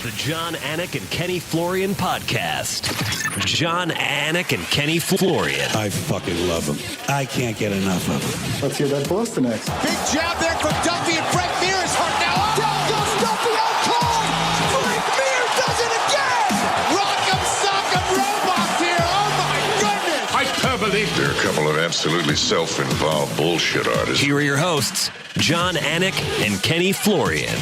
The John Anik and Kenny Florian Podcast. John Anik and Kenny Florian. I fucking love them. I can't get enough of them. Let's hear that Boston next. Big jab there from Duffy, and Frank Mir is hurt now. Down goes Duffy, out cold. Frank Mir does it again. Rock'em sock'em robots here. Oh my goodness. Hyperbole. They're a couple of absolutely self-involved bullshit artists. Here are your hosts, John Anik and Kenny Florian.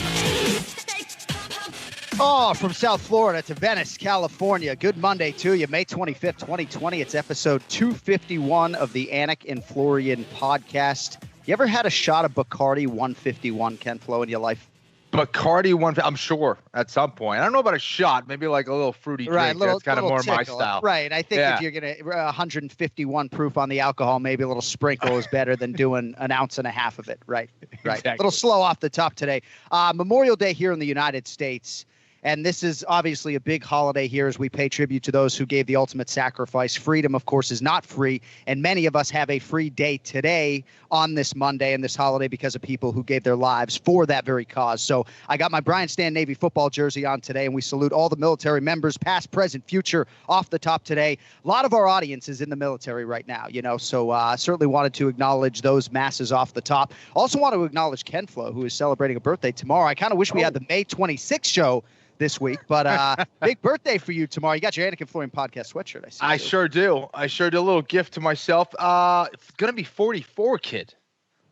Oh, from South Florida to Venice, California. Good Monday to you, May 25th, 2020. It's episode 251 of the Anik and Florian Podcast. You ever had a shot of Bacardi 151, Ken Flo, in your life? Bacardi 150, I'm sure at some point. I don't know about a shot, maybe like a little fruity drink. Right, That's kind of more tickle. my style. Right, I think if you're going to 151 proof on the alcohol, maybe a little sprinkle is better than doing an ounce and a half of it. Right. Exactly. A little slow off the top today. Memorial Day here in the United States. And this is obviously a big holiday here as we pay tribute to those who gave the ultimate sacrifice. Freedom, of course, is not free. And many of us have a free day today on this Monday and this holiday because of people who gave their lives for that very cause. So I got my Brian Stan Navy football jersey on today, and we salute all the military members, past, present, future, off the top today. A lot of our audience is in the military right now, so certainly wanted to acknowledge those masses off the top. Also want to acknowledge Ken Flo, who is celebrating a birthday tomorrow. I kind of wish we had the May 26th show this week, but big birthday for you tomorrow. You got your Anik and Florian Podcast sweatshirt, I see. I sure do. A little gift to myself. It's going to be 44, kid.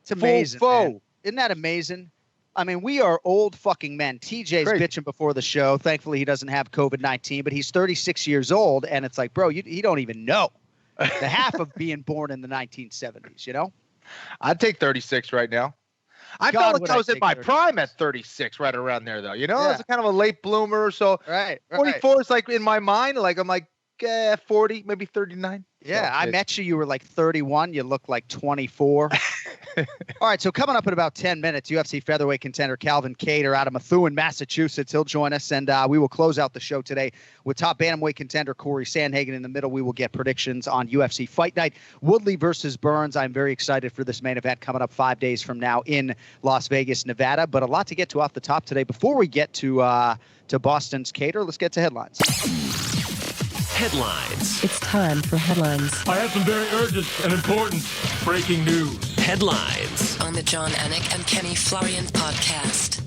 It's amazing, man. Isn't that amazing? I mean, we are old fucking men. TJ's bitching before the show. Thankfully, he doesn't have COVID-19, but he's 36 years old, and it's like, bro, you don't even know the half of being born in the 1970s, I'd take 36 right now. I felt like I was in my prime at 36, right around there, though. I was kind of a late bloomer, so right. 44 is like in my mind, like I'm like 40, maybe 39. Yeah, so I met you. You were like 31. You look like 24. All right, so coming up in about 10 minutes, UFC Featherweight contender Calvin Kattar out of Methuen, Massachusetts. He'll join us, and we will close out the show today with top bantamweight contender Cory Sandhagen. In the middle, we will get predictions on UFC Fight Night. Woodley versus Burns. I'm very excited for this main event coming up 5 days from now in Las Vegas, Nevada. But a lot to get to off the top today. Before we get to Boston's Kattar, let's get to headlines. Headlines. It's time for headlines. I have some very urgent and important breaking news. Headlines. On the John Anik and Kenny Florian Podcast.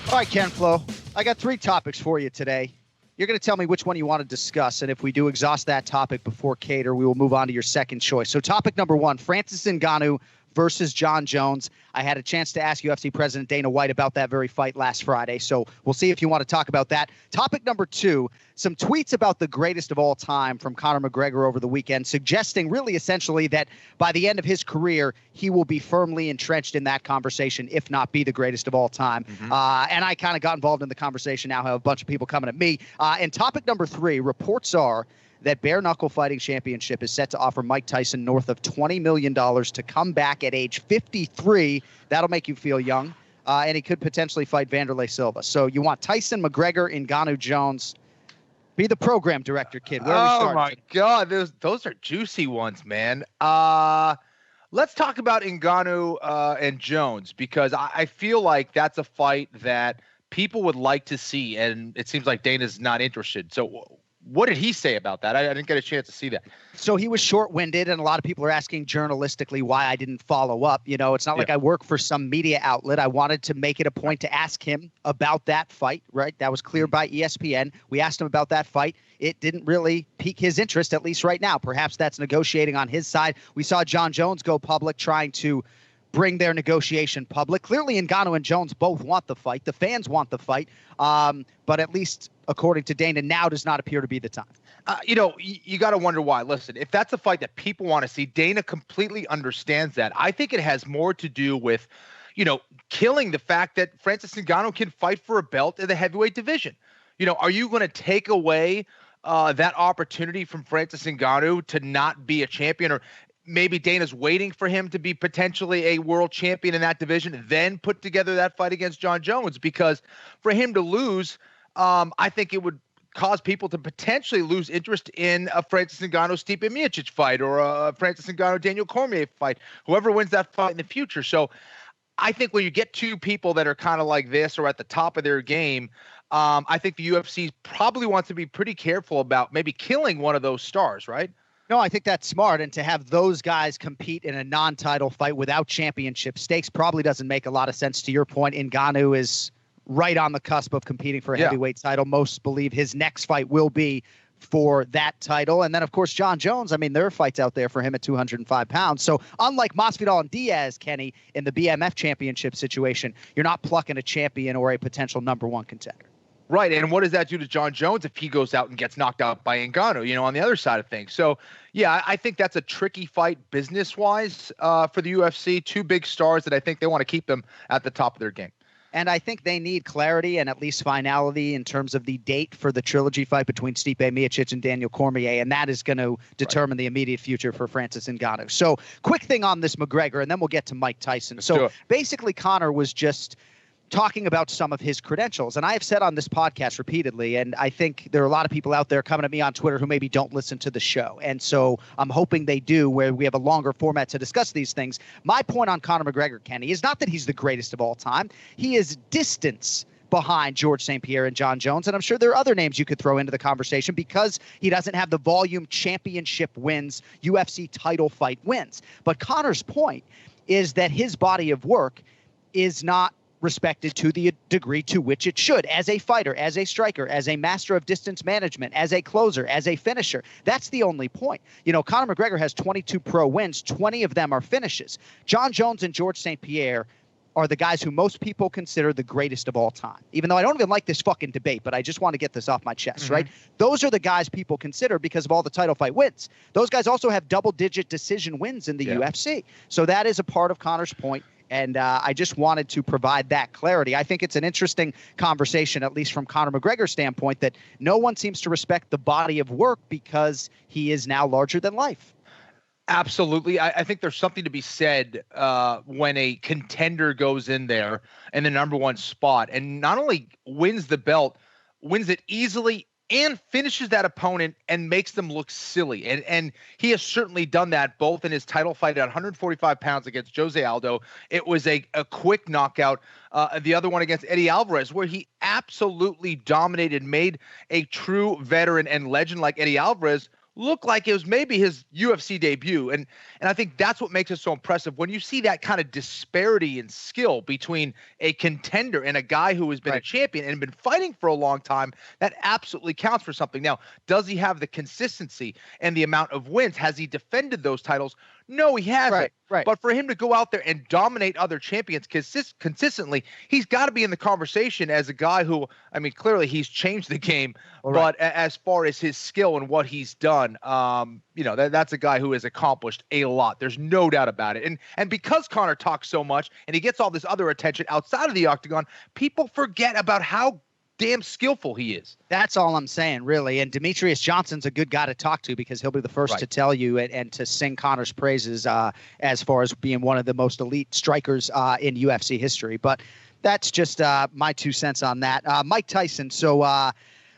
All right, Ken Flo, I got 3 topics for you today. You're going to tell me which one you want to discuss, and if we do exhaust that topic before Kattar, we will move on to your second choice. So topic number 1, Francis Ngannou versus Jon Jones. I had a chance to ask UFC President Dana White about that very fight last Friday, so we'll see if you want to talk about that. Topic number 2, some tweets about the greatest of all time from Conor McGregor over the weekend, suggesting really essentially that by the end of his career, he will be firmly entrenched in that conversation, if not be the greatest of all time. And I kind of got involved in the conversation. Now I have a bunch of people coming at me. And topic number 3, reports are that Bare Knuckle Fighting Championship is set to offer Mike Tyson north of $20 million to come back at age 53. That'll make you feel young. And he could potentially fight Vanderlei Silva. So you want Tyson, McGregor, Ngannou, Jones. Be the program director, kid. Where are we starting? Oh, my God. Those are juicy ones, man. Let's talk about Ngannou and Jones, because I feel like that's a fight that people would like to see, and it seems like Dana's not interested. So what did he say about that? I didn't get a chance to see that. So he was short-winded, and a lot of people are asking journalistically why I didn't follow up. It's not like I work for some media outlet. I wanted to make it a point to ask him about that fight, right? That was clear by ESPN. We asked him about that fight. It didn't really pique his interest, at least right now. Perhaps that's negotiating on his side. We saw Jon Jones go public trying to bring their negotiation public. Clearly, Ngannou and Jones both want the fight. The fans want the fight. But at least, according to Dana, now does not appear to be the time. You got to wonder why. Listen, if that's a fight that people want to see, Dana completely understands that. I think it has more to do with, killing the fact that Francis Ngannou can fight for a belt in the heavyweight division. Are you going to take away that opportunity from Francis Ngannou to not be a champion? Or maybe Dana's waiting for him to be potentially a world champion in that division, then put together that fight against Jon Jones, because for him to lose, I think it would cause people to potentially lose interest in a Francis Ngannou-Stipe Miocic fight, or a Francis Ngannou-Daniel Cormier fight, whoever wins that fight in the future. So I think when you get two people that are kind of like this or at the top of their game, I think the UFC probably wants to be pretty careful about maybe killing one of those stars, right? No, I think that's smart. And to have those guys compete in a non-title fight without championship stakes probably doesn't make a lot of sense. To your point, Ngannou is right on the cusp of competing for a heavyweight title. Most believe his next fight will be for that title. And then, of course, John Jones, I mean, there are fights out there for him at 205 pounds. So unlike Masvidal and Diaz, Kenny, in the BMF championship situation, you're not plucking a champion or a potential number one contender. Right. And what does that do to John Jones if he goes out and gets knocked out by Ngannou, on the other side of things? So, yeah, I think that's a tricky fight business-wise for the UFC. Two big stars that I think they want to keep them at the top of their game. And I think they need clarity and at least finality in terms of the date for the trilogy fight between Stipe Miocic and Daniel Cormier, and that is going to determine the immediate future for Francis Ngannou. So, quick thing on this McGregor, and then we'll get to Mike Tyson. So, basically, Conor was just talking about some of his credentials. And I have said on this podcast repeatedly, and I think there are a lot of people out there coming at me on Twitter who maybe don't listen to the show. And so I'm hoping they do, where we have a longer format to discuss these things. My point on Conor McGregor, Kenny, is not that he's the greatest of all time. He is distance behind George St. Pierre and John Jones. And I'm sure there are other names you could throw into the conversation because he doesn't have the volume championship wins, UFC title fight wins. But Conor's point is that his body of work is not respected to the degree to which it should, as a fighter, as a striker, as a master of distance management, as a closer, as a finisher. That's the only point. Conor McGregor has 22 pro wins. 20 of them are finishes. John Jones and George St. Pierre are the guys who most people consider the greatest of all time. Even though I don't even like this fucking debate, but I just want to get this off my chest, right? Those are the guys people consider because of all the title fight wins. Those guys also have double-digit decision wins in the UFC. So that is a part of Conor's point. And I just wanted to provide that clarity. I think it's an interesting conversation, at least from Conor McGregor's standpoint, that no one seems to respect the body of work because he is now larger than life. Absolutely. I think there's something to be said when a contender goes in there in the number one spot and not only wins the belt, wins it easily and finishes that opponent and makes them look silly. And he has certainly done that both in his title fight at 145 pounds against Jose Aldo. It was a quick knockout. The other one against Eddie Alvarez, where he absolutely dominated, made a true veteran and legend like Eddie Alvarez look like it was maybe his UFC debut. And I think that's what makes it so impressive. When you see that kind of disparity in skill between a contender and a guy who has been a champion and been fighting for a long time, that absolutely counts for something. Now, does he have the consistency and the amount of wins? Has he defended those titles? No, he hasn't. Right. But for him to go out there and dominate other champions consistently, he's got to be in the conversation as a guy who, I mean, clearly he's changed the game. But as far as his skill and what he's done, that's a guy who has accomplished a lot. There's no doubt about it. And because Conor talks so much and he gets all this other attention outside of the octagon, people forget about how damn skillful he is. That's all I'm saying, really. And Demetrius Johnson's a good guy to talk to because he'll be the first to tell you and to sing Conor's praises as far as being one of the most elite strikers in UFC history. But that's just my 2 cents on that. Mike Tyson,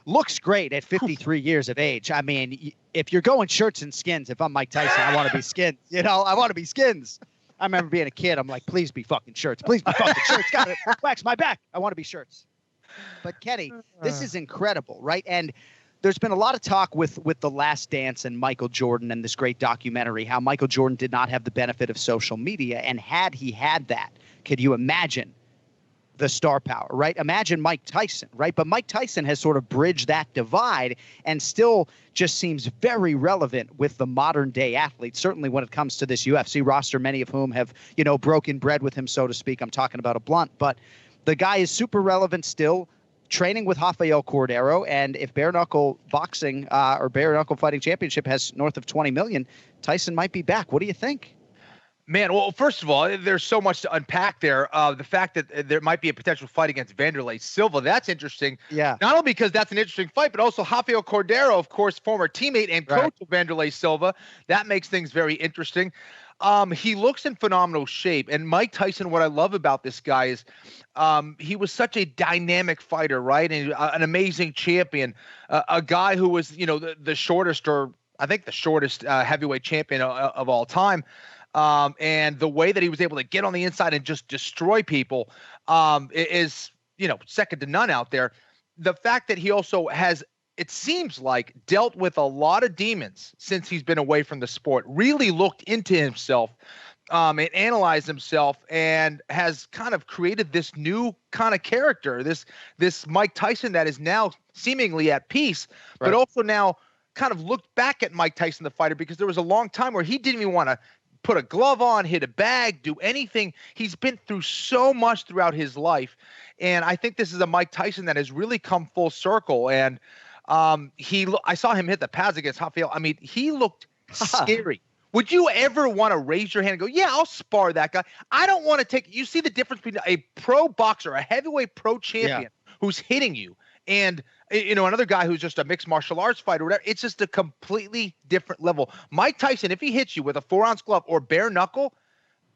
looks great at 53 years of age. I mean, if you're going shirts and skins, if I'm Mike Tyson, I want to be skins. I want to be skins. I remember being a kid. I'm like, please be fucking shirts. Please be fucking shirts. Got it. Wax my back. I want to be shirts. But Kenny, this is incredible, right? And there's been a lot of talk with The Last Dance and Michael Jordan and this great documentary, how Michael Jordan did not have the benefit of social media. And had he had that, could you imagine the star power, right? Imagine Mike Tyson, right? But Mike Tyson has sort of bridged that divide and still just seems very relevant with the modern day athlete, certainly when it comes to this UFC roster, many of whom have, broken bread with him, so to speak. I'm talking about a Blunt, but the guy is super relevant still, training with Rafael Cordero. And if bare knuckle boxing or bare knuckle fighting championship has north of 20 million, Tyson might be back. What do you think? Man, well, first of all, there's so much to unpack there. The fact that there might be a potential fight against Wanderlei Silva, that's interesting. Yeah. Not only because that's an interesting fight, but also Rafael Cordero, of course, former teammate and coach of Wanderlei Silva. That makes things very interesting. He looks in phenomenal shape. And Mike Tyson, what I love about this guy is he was such a dynamic fighter, right? And an amazing champion, a guy who was, the shortest, or I think the shortest heavyweight champion of all time. And the way that he was able to get on the inside and just destroy people is, second to none out there. The fact that he also has, it seems like, dealt with a lot of demons since he's been away from the sport, really looked into himself and analyzed himself, and has kind of created this new kind of character, this Mike Tyson that is now seemingly at peace, but also now kind of looked back at Mike Tyson, the fighter, because there was a long time where he didn't even want to put a glove on, hit a bag, do anything. He's been through so much throughout his life. And I think this is a Mike Tyson that has really come full circle. And I saw him hit the pads against Rafael. I mean, he looked scary. Would you ever want to raise your hand and go, yeah, I'll spar that guy? I don't want to take – you see the difference between a pro boxer, a heavyweight pro champion who's hitting you, and another guy who's just a mixed martial arts fighter or whatever. It's just a completely different level. Mike Tyson, if he hits you with a 4-ounce glove or bare knuckle,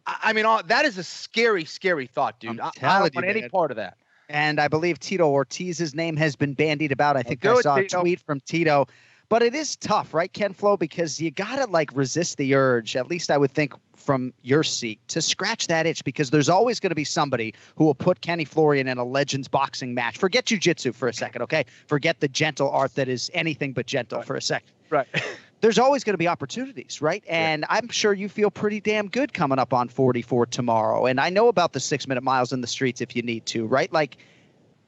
I mean, that is a scary, scary thought, dude. I don't want any part of that. And I believe Tito Ortiz's name has been bandied about. I think I saw a tweet from Tito. But it is tough, right, Ken Flo? Because you got to, resist the urge, at least I would think from your seat, to scratch that itch, because there's always going to be somebody who will put Kenny Florian in a Legends boxing match. Forget jiu-jitsu for a second, okay? Forget the gentle art that is anything but gentle for a second. Right. There's always going to be opportunities, right? And I'm sure you feel pretty damn good coming up on 44 tomorrow. And I know about the 6-minute miles in the streets if you need to, right?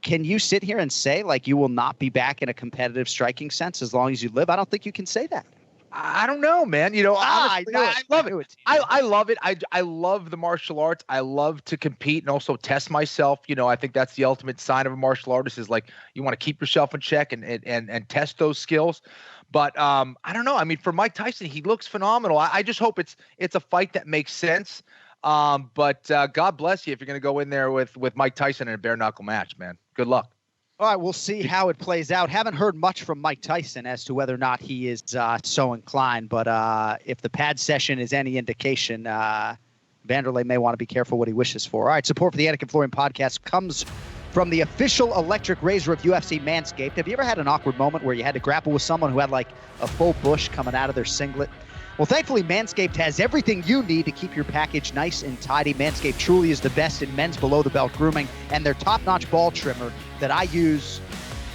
Can you sit here and say, you will not be back in a competitive striking sense as long as you live? I don't think you can say that. I don't know, man. Honestly, I love it. I love it. I love the martial arts. I love to compete and also test myself. I think that's the ultimate sign of a martial artist is you want to keep yourself in check and test those skills. But I don't know. I mean, for Mike Tyson, he looks phenomenal. I just hope it's a fight that makes sense. But God bless you if you're going to go in there with Mike Tyson in a bare knuckle match, man. Good luck. All right, we'll see how it plays out. Haven't heard much from Mike Tyson as to whether or not he is so inclined. But if the pad session is any indication, Vanderlei may want to be careful what he wishes for. All right, support for the Anik and Florian podcast comes from the official electric razor of UFC, Manscaped. Have you ever had an awkward moment where you had to grapple with someone who had a full bush coming out of their singlet? Well, thankfully, Manscaped has everything you need to keep your package nice and tidy. Manscaped truly is the best in men's below-the-belt grooming, and their top-notch ball trimmer that I use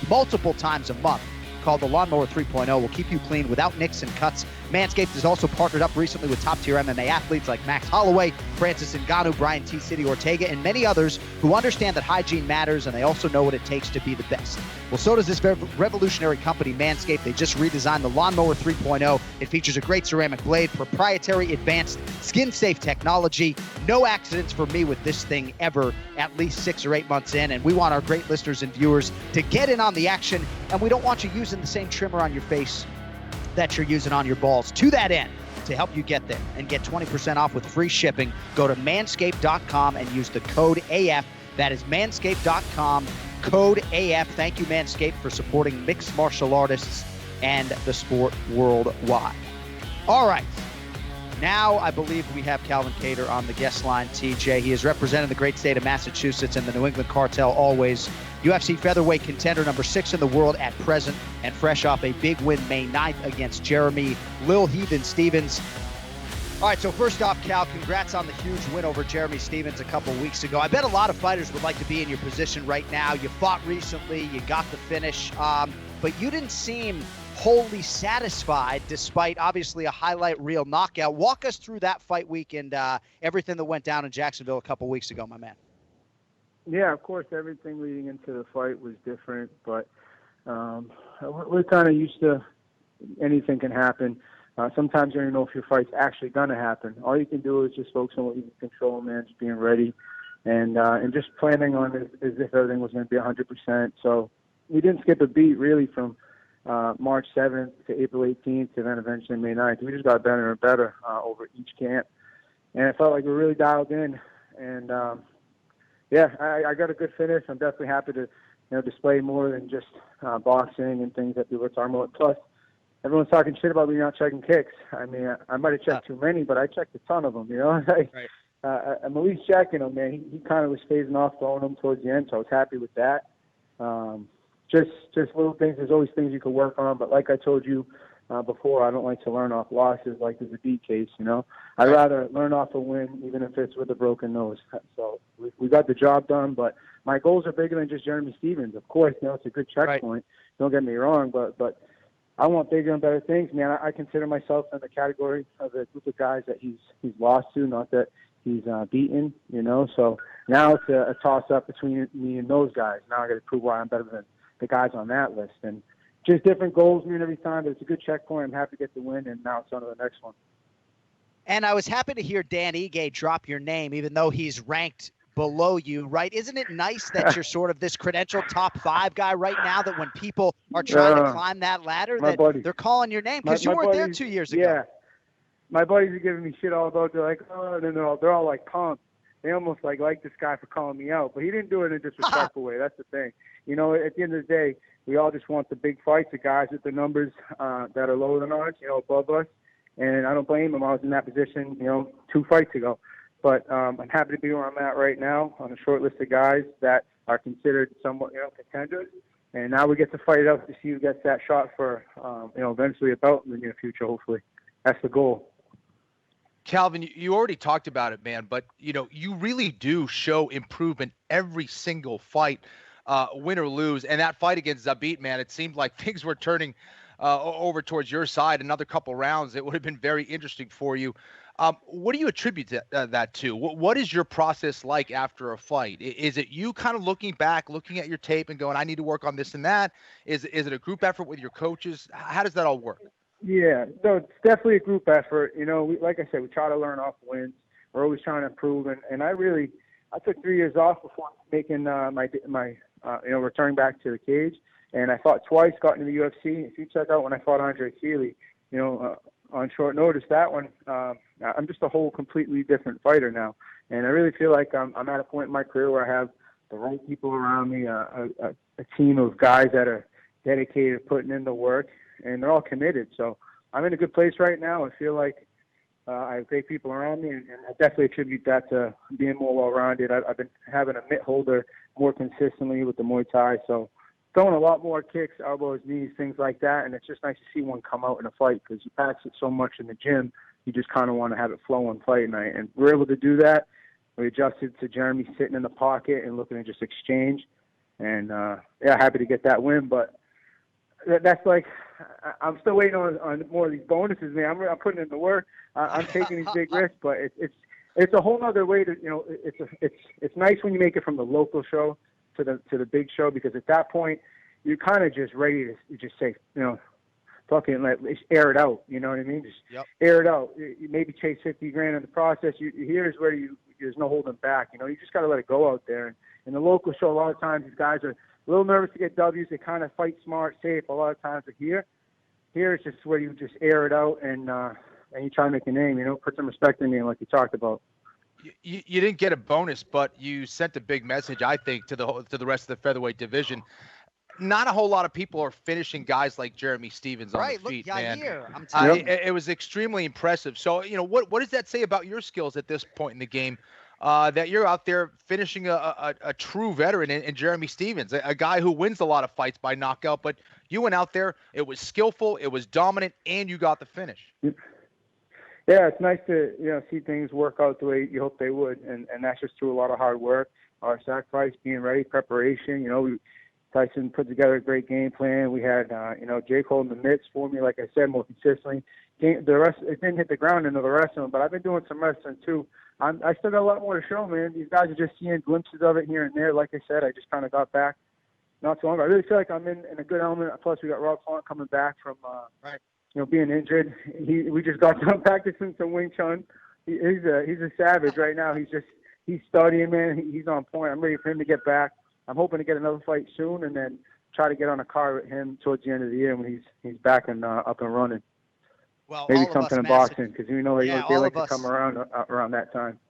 multiple times a month, called the Lawnmower 3.0, will keep you clean without nicks and cuts. Manscaped has also partnered up recently with top-tier MMA athletes like Max Holloway, Francis Ngannou, Brian T. City Ortega, and many others who understand that hygiene matters, and they also know what it takes to be the best. Well, so does this revolutionary company, Manscaped. They just redesigned the Lawnmower 3.0. It features a great ceramic blade, proprietary advanced skin-safe technology. No accidents for me with this thing ever, at least 6 or 8 months in, and we want our great listeners and viewers to get in on the action, and we don't want you using the same trimmer on your face that you're using on your balls. To that end, to help you get there and get 20% off with free shipping, go to manscaped.com and use the code AF. That is manscaped.com, code AF. Thank you, Manscaped, for supporting mixed martial artists and the sport worldwide. All right. Now I believe we have Calvin Kattar on the guest line, TJ. He is representing the great state of Massachusetts and the New England Cartel always. UFC featherweight contender number 6 in the world at present, and fresh off a big win May 9th against Jeremy Lil Heathen Stevens. All right, so first off, Cal, congrats on the huge win over Jeremy Stevens a couple weeks ago. I bet a lot of fighters would like to be in your position right now. You fought recently, you got the finish, but you didn't seem wholly satisfied despite obviously a highlight reel knockout. Walk us through that fight week and everything that went down in Jacksonville a couple weeks ago, my man. Yeah, of course, everything leading into the fight was different, but we're kind of used to anything can happen. Sometimes you don't even know if your fight's actually going to happen. All you can do is just focus on what you can control, man, just being ready and just planning on as if everything was going to be 100%. So we didn't skip a beat, really, from March 7th to April 18th to then eventually May 9th. We just got better and better over each camp. And it felt like we were really dialed in. And, I got a good finish. I'm definitely happy to display more than just boxing and things that people are talking about. Plus, everyone's talking shit about me not checking kicks. I mean, I might have checked too many, but I checked a ton of them, Right. I'm at least checking them, man. He kind of was phasing off, throwing them towards the end, so I was happy with that. just little things. There's always things you can work on. But like I told you before, I don't like to learn off losses like there's a beat case, you know. I'd rather learn off a win, even if it's with a broken nose. So we got the job done, but my goals are bigger than just Jeremy Stephens. Of course, you know, it's a good checkpoint. Don't get me wrong, but I want bigger and better things, man. I consider myself in the category of the group of guys that he's lost to, not that he's beaten, you know. So now it's a toss-up between me and those guys. Now I got to prove why I'm better than the guys on that list. And just different goals, man, every time. But it's a good checkpoint. I'm happy to get the win, and now it's on to the next one. And I was happy to hear Dan Ige drop your name, even though he's ranked below you, right? Isn't it nice that you're sort of this credentialed top 5 guy right now, that when people are trying to climb that ladder, that they're calling your name? Because you weren't there 2 years ago. Yeah. My buddies are giving me shit all about. They're like, oh, and then they're all like pumped. They almost like this guy for calling me out, but he didn't do it in a disrespectful way. That's the thing. You know, at the end of the day, we all just want the big fights, the guys with the numbers that are lower than ours, you know, above us. And I don't blame him. I was in that position, you know, 2 fights ago. But I'm happy to be where I'm at right now on a short list of guys that are considered somewhat, you know, contenders. And now we get to fight it out to see who gets that shot for, you know, eventually a belt in the near future, hopefully. That's the goal. Calvin, you already talked about it, man, but, you know, you really do show improvement every single fight, win or lose. And that fight against Zabit, man, it seemed like things were turning over towards your side. Another couple rounds, it would have been very interesting for you. What do you attribute that to? What is your process like after a fight? Is it you kind of looking back, looking at your tape and going, I need to work on this and that? Is it a group effort with your coaches? How does that all work? Yeah, no, it's definitely a group effort. You know, like I said, we try to learn off wins. We're always trying to improve. And I took 3 years off before making my you know, returning back to the cage. And I fought twice, got into the UFC. If you check out when I fought Andre Keeley, you know, on short notice, that one, I'm just a whole completely different fighter now. And I really feel like I'm at a point in my career where I have the right people around me, a team of guys that are dedicated, putting in the work, and they're all committed. So I'm in a good place right now. I feel like I have great people around me, and I definitely attribute that to being more well-rounded. I've been having a mitt holder more consistently with the Muay Thai, so throwing a lot more kicks, elbows, knees, things like that, and it's just nice to see one come out in a fight because you practice it so much in the gym, you just kind of want to have it flow and fight night. And we're able to do that. We adjusted to Jeremy sitting in the pocket and looking to just exchange. And, yeah, happy to get that win. But that's like I'm still waiting on more of these bonuses, man. I'm putting in the work. I'm taking these big risks, but it's a whole other way to, you know, it's nice when you make it from the local show to the big show, because at that point you're kind of just ready to just say, you know, fucking let air it out. You know what I mean? Just air it out. You maybe chase 50 grand in the process. Here's where there's no holding back. You know, you just got to let it go out there. And in the local show, a lot of times these guys are a little nervous to get W's. They kind of fight smart, safe. A lot of times, but here it's just where you just air it out and you try to make a name. You know, put some respect in me, like you talked about. You didn't get a bonus, but you sent a big message, I think, to the rest of the featherweight division. Not a whole lot of people are finishing guys like Jeremy Stephens on the feet, man. I'm telling you. It was extremely impressive. So, you know, what does that say about your skills at this point in the game? That you're out there finishing a true veteran in Jeremy Stephens, a guy who wins a lot of fights by knockout, but you went out there, it was skillful, it was dominant, and you got the finish. Yeah, it's nice to, you know, see things work out the way you hope they would, and that's just through a lot of hard work, our sacrifice, being ready, preparation. You know, Tyson put together a great game plan. We had, you know, Jake holding the mitts for me, like I said, more consistently. The rest, it didn't hit the ground into the wrestling, but I've been doing some wrestling too. I still got a lot more to show, man. These guys are just seeing glimpses of it here and there. Like I said, I just kind of got back not so long ago. I really feel like I'm in a good element. Plus, we got Rob Font coming back from, you know, being injured. We just got done practicing some Wing Chun. He's a savage right now. He's studying, man. He's on point. I'm ready for him to get back. I'm hoping to get another fight soon, and then try to get on a car with him towards the end of the year when he's back and up and running. Well, maybe something in boxing, because you know they like to come around that time.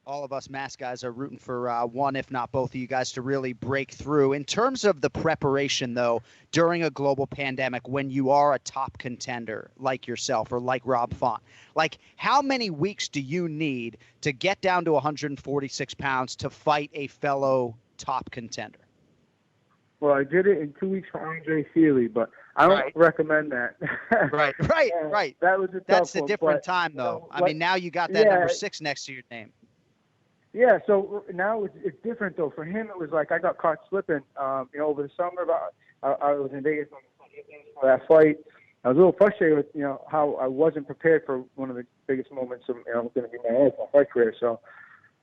All of us mask guys are rooting for one, if not both of you guys, to really break through. In terms of the preparation, though, during a global pandemic, when you are a top contender like yourself or like Rob Font, like how many weeks do you need to get down to 146 pounds to fight a fellow top contender? Well, I did it in 2 weeks for Andre Seeley, but I don't recommend that. Right. That was a tough That's a one, different but, time, though. you know, I mean, now you got that number 6 next to your name. Yeah, so now it's different, though. For him, it was like I got caught slipping, over the summer. I was in Vegas for that fight. I was a little frustrated with, how I wasn't prepared for one of the biggest moments of, going to be my fight career. So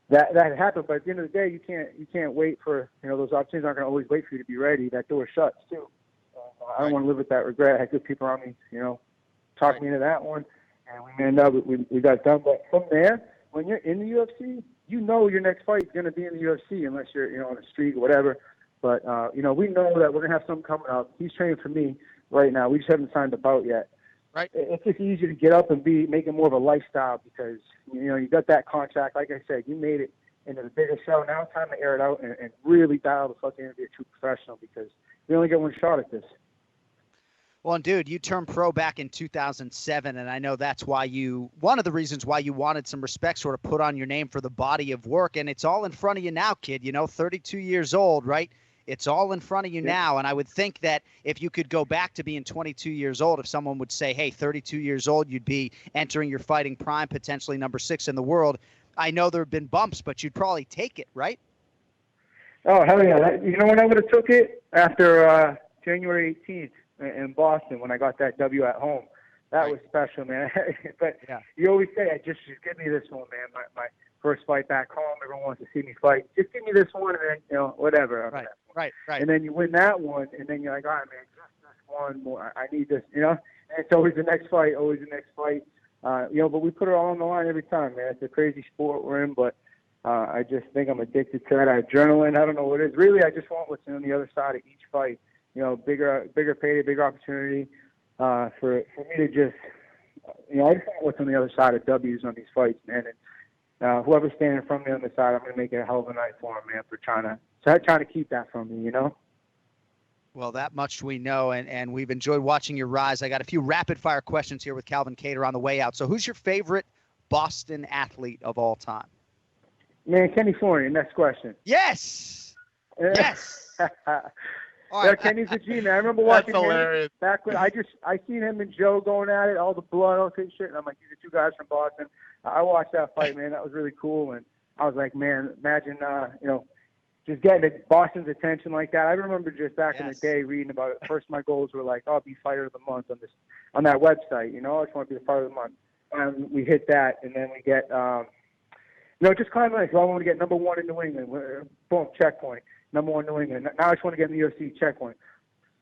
that happened. But at the end of the day, you can't wait for, those opportunities aren't going to always wait for you to be ready. That door shuts, too. I don't want to live with that regret. I had good people around me, talk me into that one. And we manned up. We got done. But from there, when you're in the UFC, your next fight is going to be in the UFC unless you're, on the street or whatever. But, we know that we're going to have something coming up. He's training for me right now. We just haven't signed the bout yet. Right. It's just easy to get up and make it more of a lifestyle because, you got that contract. Like I said, you made it into the biggest show. Now it's time to air it out and really dial the fuck in and be a true professional because we only get one shot at this. Well, and dude, you turned pro back in 2007, and I know that's why one of the reasons why you wanted some respect sort of put on your name for the body of work, and it's all in front of you now, kid, 32 years old, right? It's all in front of you now, and I would think that if you could go back to being 22 years old, if someone would say, hey, 32 years old, you'd be entering your fighting prime, potentially number 6 in the world. I know there have been bumps, but you'd probably take it, right? Oh, hell yeah. When I would have took it? After January 18th. In Boston when I got that W at home. That was special, man. But you always say, just give me this one, man. My first fight back home, everyone wants to see me fight. Just give me this one and then, whatever. Right. And then you win that one, and then you're like, all right, man, just this one more. I need this, And it's always the next fight, but we put it all on the line every time, man. It's a crazy sport we're in, but I just think I'm addicted to that adrenaline. I don't know what it is. Really, I just want what's on the other side of each fight. Bigger payday, bigger opportunity for me to just, I just want what's on the other side of W's on these fights, man. And whoever's standing from me on the side, I'm going to make it a hell of a night for him, man, for trying to keep that from me, Well, that much we know, and we've enjoyed watching your rise. I got a few rapid-fire questions here with Calvin Kattar on the way out. So who's your favorite Boston athlete of all time? Man, Kenny Florian, next question. Yes! Yes! Yeah, Kenny's a G, man. I remember watching him back when I seen him and Joe going at it, all the blood, all that shit, and I'm like, these are two guys from Boston. I watched that fight, man. That was really cool, and I was like, man, imagine, just getting Boston's attention like that. I remember just back in the day reading about it. First, my goals were like, I'll be fighter of the month on that website. I just want to be the fighter of the month. And we hit that, and then we get, just kind of like, I want to get number 1 in New England. Boom, checkpoint. Number 1 New England. Now I just want to get in the UFC checkpoint.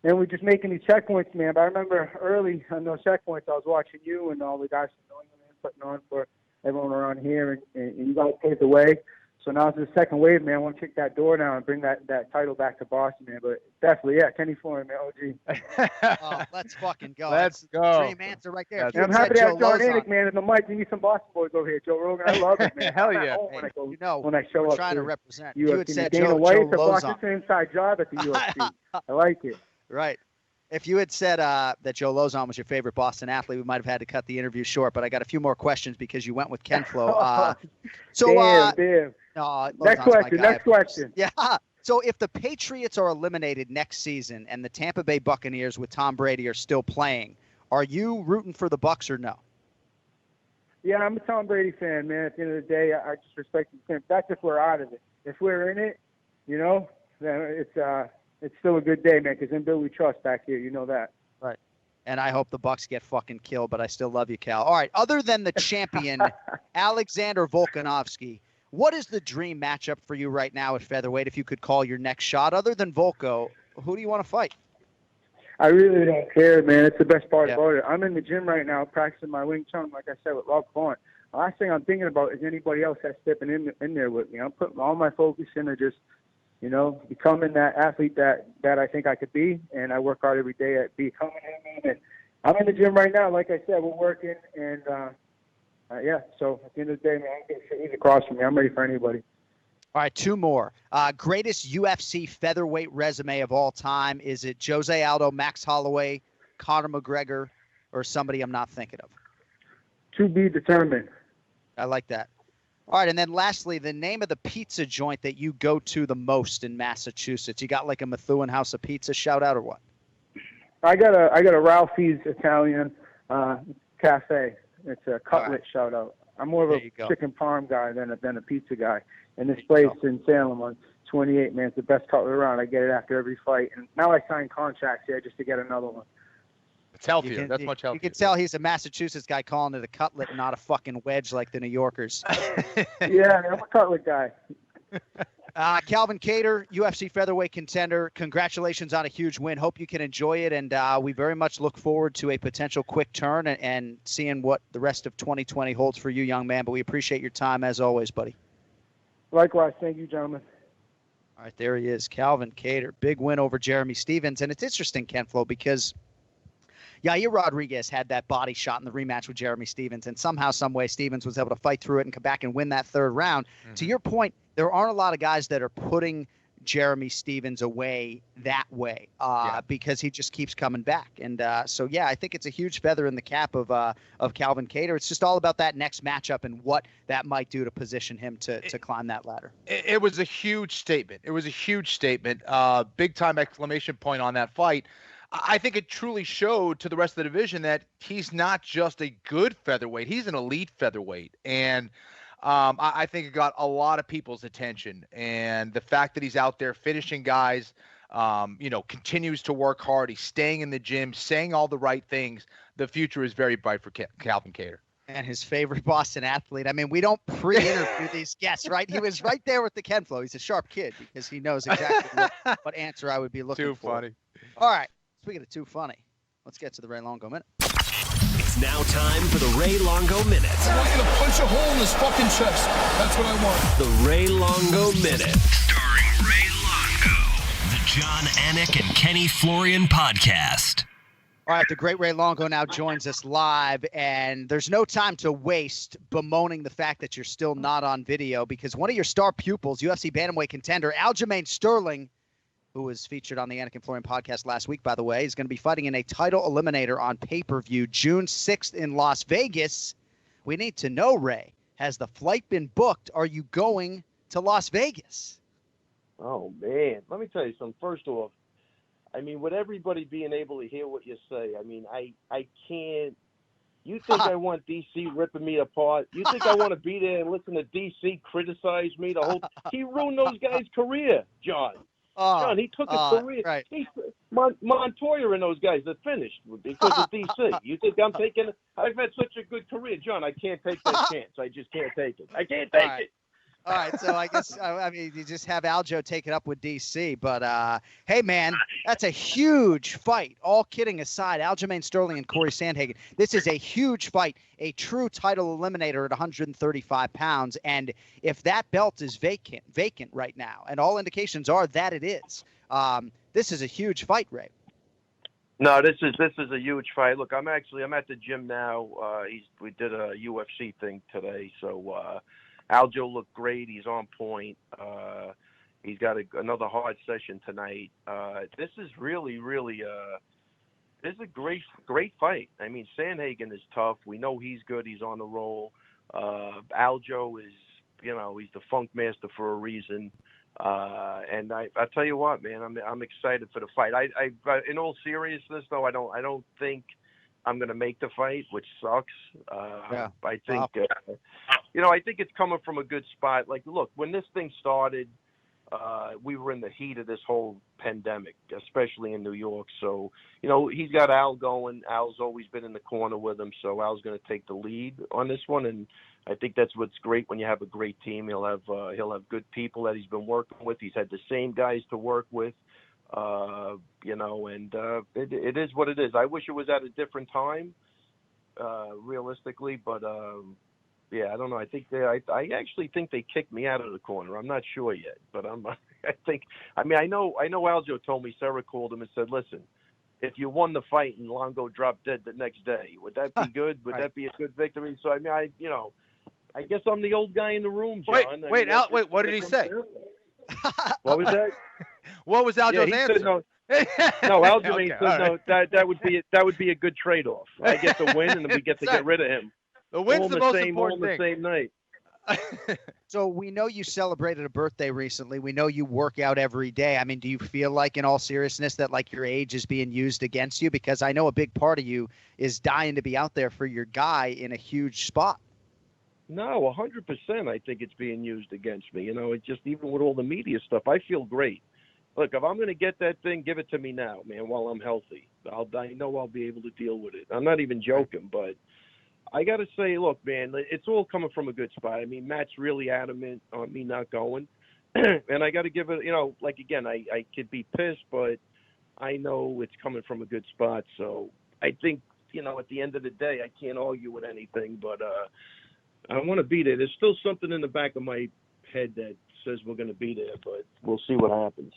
And we're just making these checkpoints, man. But I remember early on those checkpoints, I was watching you and all the guys from New England putting on for everyone around here, and you guys paved the way. So now it's the second wave, man. I want to kick that door down and bring that title back to Boston, man. But definitely, Kenny Florian, man, OG. Oh, let's fucking go. Let's go. Dream answer right there. I'm happy to have John Anik, man, and the mic. You need some Boston boys over here. Joe Rogan, I love it, man. Hell yeah. When I show up, trying to represent. You had said Dana Joe White, the Lozon. Boston inside job at the UFC. I like it. Right. If you had said that Joe Lozon was your favorite Boston athlete, we might have had to cut the interview short. But I got a few more questions because you went with Ken Flo. Damn. No, next question. Yeah. So if the Patriots are eliminated next season and the Tampa Bay Buccaneers with Tom Brady are still playing, are you rooting for the Bucs or no? Yeah, I'm a Tom Brady fan, man. At the end of the day, I just respect the team. That's if we're out of it. If we're in it, then it's still a good day, man, because in Bill we trust back here. You know that. Right. And I hope the Bucs get fucking killed, but I still love you, Cal. All right. Other than the champion, Alexander Volkanovski, what is the dream matchup for you right now at featherweight if you could call your next shot? Other than Volko, who do you want to fight? I really don't care, man. It's the best part about it. I'm in the gym right now practicing my Wing Chun, like I said, with Rob Vaughn. The last thing I'm thinking about is anybody else that's stepping in there with me. I'm putting all my focus into just, becoming that athlete that I think I could be, and I work hard every day at becoming him. And I'm in the gym right now. Like I said, we're working, and so at the end of the day, man, he's across from me. I'm ready for anybody. All right, two more. Greatest UFC featherweight resume of all time. Is it Jose Aldo, Max Holloway, Conor McGregor, or somebody I'm not thinking of? To be determined. I like that. All right, and then lastly, the name of the pizza joint that you go to the most in Massachusetts. You got like a Methuen House of Pizza shout out or what? I got a Ralphie's Italian cafe. It's a cutlet shout out. I'm more of a chicken parm guy than a pizza guy. And this place in Salem on 28, man, it's the best cutlet around. I get it after every fight. And now I sign contracts here just to get another one. It's healthier. That's much healthier. You can tell he's a Massachusetts guy calling it a cutlet, not a fucking wedge like the New Yorkers. Yeah, I'm a cutlet guy. Calvin Kattar, UFC featherweight contender. Congratulations on a huge win. Hope you can enjoy it, and we very much look forward to a potential quick turn and seeing what the rest of 2020 holds for you, young man. But we appreciate your time as always, buddy. Likewise. Thank you, gentlemen. All right, there he is, Calvin Kattar. Big win over Jeremy Stephens. And it's interesting, Ken Flo, because Yair Rodriguez had that body shot in the rematch with Jeremy Stephens, and somehow, some way, Stephens was able to fight through it and come back and win that third round. Mm-hmm. To your point, there aren't a lot of guys that are putting Jeremy Stephens away that way because he just keeps coming back. And so, I think it's a huge feather in the cap of Calvin Kattar. It's just all about that next matchup and what that might do to position him to climb that ladder. It was a huge statement. Big time exclamation point on that fight. I think it truly showed to the rest of the division that he's not just a good featherweight. He's an elite featherweight. And I think it got a lot of people's attention. And the fact that he's out there finishing guys, continues to work hard. He's staying in the gym, saying all the right things. The future is very bright for Calvin Kattar. And his favorite Boston athlete. I mean, we don't pre-interview these guests, right? He was right there with the Ken Flo. He's a sharp kid because he knows exactly what answer I would be looking for. Too funny. All right. Speaking of too funny, let's get to the Ray Longo Minute. It's now time for the Ray Longo Minute. I want you to punch a hole in his fucking chest. That's what I want. The Ray Longo Minute. Starring Ray Longo. The John Anik and Kenny Florian Podcast. All right, the great Ray Longo now joins us live, and there's no time to waste bemoaning the fact that you're still not on video because one of your star pupils, UFC bantamweight contender Aljamain Sterling, who was featured on the Anik and Florian podcast last week, by the way, is going to be fighting in a title eliminator on pay-per-view June 6th in Las Vegas. We need to know, Ray, has the flight been booked? Are you going to Las Vegas? Oh, man. Let me tell you something. First off, I mean, with everybody being able to hear what you say, I mean, I can't. You think I want DC ripping me apart? You think I want to be there and listen to DC criticize me? He ruined those guys' career, John. John, he took his career. Right. Montoya and those guys are finished because of DC. You think I'm taking? I've had such a good career, John. I can't take that chance. I just can't take it. I can't take it. All right, so I guess you just have Aljo take it up with DC. But hey, man, that's a huge fight. All kidding aside, Aljamain Sterling and Cory Sandhagen. This is a huge fight, a true title eliminator at 135 pounds. And if that belt is vacant right now, and all indications are that it is, this is a huge fight, Ray. No, this is a huge fight. Look, I'm at the gym now. We did a UFC thing today, so. Aljo looked great. He's on point. He's got another hard session tonight. This is really, really this is a great fight. I mean, Sandhagen is tough. We know he's good. He's on the roll. Aljo is, he's the funk master for a reason. And I tell you what, man, I'm excited for the fight. I in all seriousness, though, I don't think I'm going to make the fight, which sucks. I think, I think it's coming from a good spot. Like, look, when this thing started, we were in the heat of this whole pandemic, especially in New York. So, he's got Al going. Al's always been in the corner with him. So Al's going to take the lead on this one. And I think that's what's great when you have a great team. He'll have good people that he's been working with. He's had the same guys to work with. It is what it is. I wish it was at a different time, realistically, but I don't know. I actually think they kicked me out of the corner. I'm not sure yet, but I know Aljo told me Sarah called him and said, listen, if you won the fight and Longo dropped dead the next day, would that be good? Would that be a good victory? So, I guess I'm the old guy in the room, John. Wait, what did he say? What was that? What was Aljo's answer? No, Aljamain said no. That would be a good trade-off. I get the win, and then we get to get rid of him. The win's the most important thing. The same night. So we know you celebrated a birthday recently. We know you work out every day. I mean, do you feel like, in all seriousness, that like your age is being used against you? Because I know a big part of you is dying to be out there for your guy in a huge spot. No, 100%. I think it's being used against me. You know, it just, even with all the media stuff, I feel great. Look, if I'm going to get that thing, give it to me now, man, while I'm healthy. I know I'll be able to deal with it. I'm not even joking, but I got to say, look, man, it's all coming from a good spot. I mean, Matt's really adamant on me not going. And I got to give it, you know, like, again, I could be pissed, but I know it's coming from a good spot. So I think, you know, at the end of the day, I can't argue with anything, but I want to be there. There's still something in the back of my head that says we're going to be there, but we'll see what happens.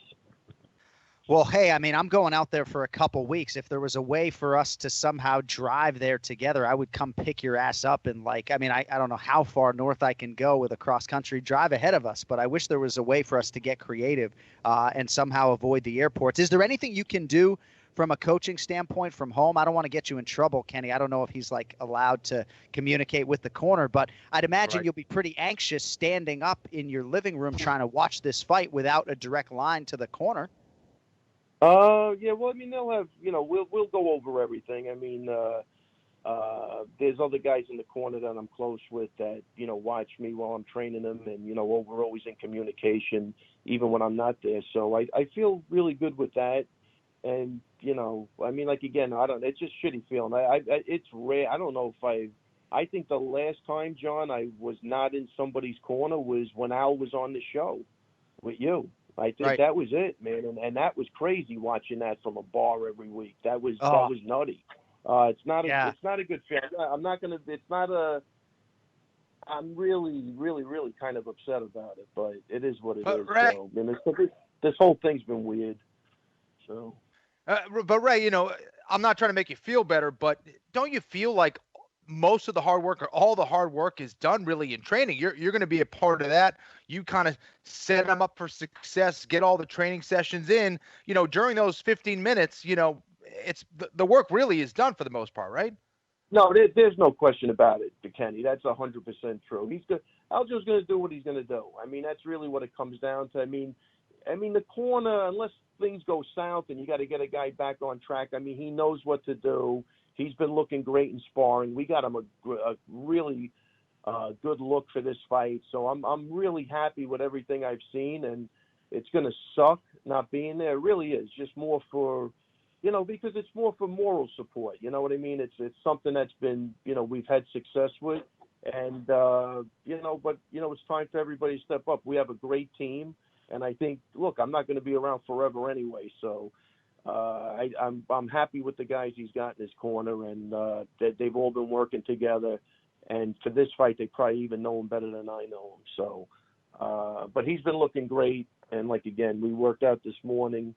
Well, hey, I mean, I'm going out there for a couple weeks. If there was a way for us to somehow drive there together, I would come pick your ass up. And like, I mean, I don't know how far north I can go with a cross-country drive ahead of us, but I wish there was a way for us to get creative and somehow avoid the airports. Is there anything you can do from a coaching standpoint from home? I don't want to get you in trouble, Kenny. I don't know if he's like allowed to communicate with the corner, but I'd imagine You'll be pretty anxious standing up in your living room trying to watch this fight without a direct line to the corner. Yeah, well, I mean, they'll have, you know, we'll go over everything. I mean, there's other guys in the corner that I'm close with that, you know, watch me while I'm training them, and, you know, we're always in communication, even when I'm not there. So I feel really good with that. And, you know, I mean, like, again, it's just shitty feeling. It's rare. I don't know if I think the last time, John, I was not in somebody's corner was when Al was on the show with you. I think that was it, man, and that was crazy watching that from a bar every week. That was nutty. It's not a good feeling. I'm really, really, really kind of upset about it, but it is what it is. Ray, so, I mean, this whole thing's been weird. So, but Ray, you know, I'm not trying to make you feel better, but don't you feel like most of the hard work or all the hard work is done really in training? You're going to be a part of that. You kind of set them up for success, get all the training sessions in, you know, during those 15 minutes, you know, it's the work really is done for the most part, right? No, there's no question about it, Kenny. That's 100% true. Aljo's going to do what he's going to do. I mean, that's really what it comes down to. I mean, the corner, unless things go south and you got to get a guy back on track, I mean, he knows what to do. He's been looking great in sparring. We got him a really good look for this fight. So I'm really happy with everything I've seen, and it's going to suck not being there. It really is. Just more for, you know, because it's more for moral support. You know what I mean? It's something that's been, you know, we've had success with, and you know, but you know, it's time for everybody to step up. We have a great team, and I think, look, I'm not going to be around forever anyway, so. I'm happy with the guys he's got in his corner, and that they've all been working together. And for this fight, they probably even know him better than I know him. So, but he's been looking great. And like, again, we worked out this morning,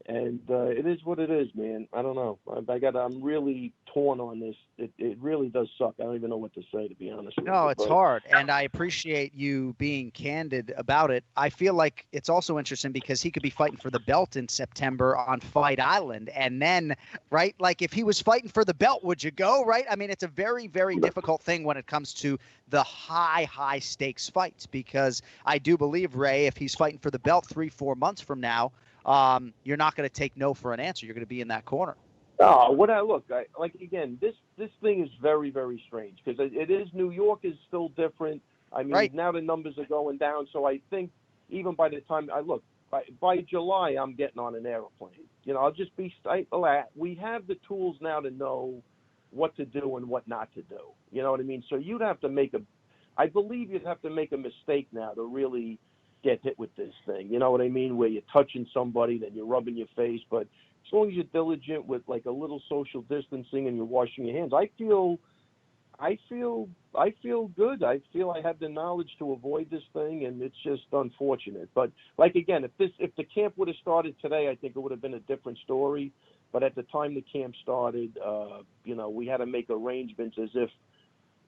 and it is what it is, man. I don't know. I'm really torn on this. It really does suck. I don't even know what to say, to be honest with you. No, it's hard, and I appreciate you being candid about it. I feel like it's also interesting because he could be fighting for the belt in September on Fight Island, and then, right, like if he was fighting for the belt, would you go, right? I mean, it's a very, very difficult thing when it comes to the high stakes fights, because I do believe, Ray, if he's fighting for the belt 3-4 months from now, you're not going to take no for an answer. You're going to be in that corner. Oh, again, this thing is very, very strange because it is, New York is still different. I mean, now the numbers are going down. So I think even by the time by July, I'm getting on an airplane. You know, I'll just we have the tools now to know what to do and what not to do. You know what I mean? So I believe you'd have to make a mistake now to really get hit with this thing. You know what I mean? Where you're touching somebody, then you're rubbing your face. But as long as you're diligent with like a little social distancing and you're washing your hands, I feel good. I feel I have the knowledge to avoid this thing, and it's just unfortunate. But like, again, if the camp would have started today, I think it would have been a different story. But at the time the camp started, you know, we had to make arrangements as if,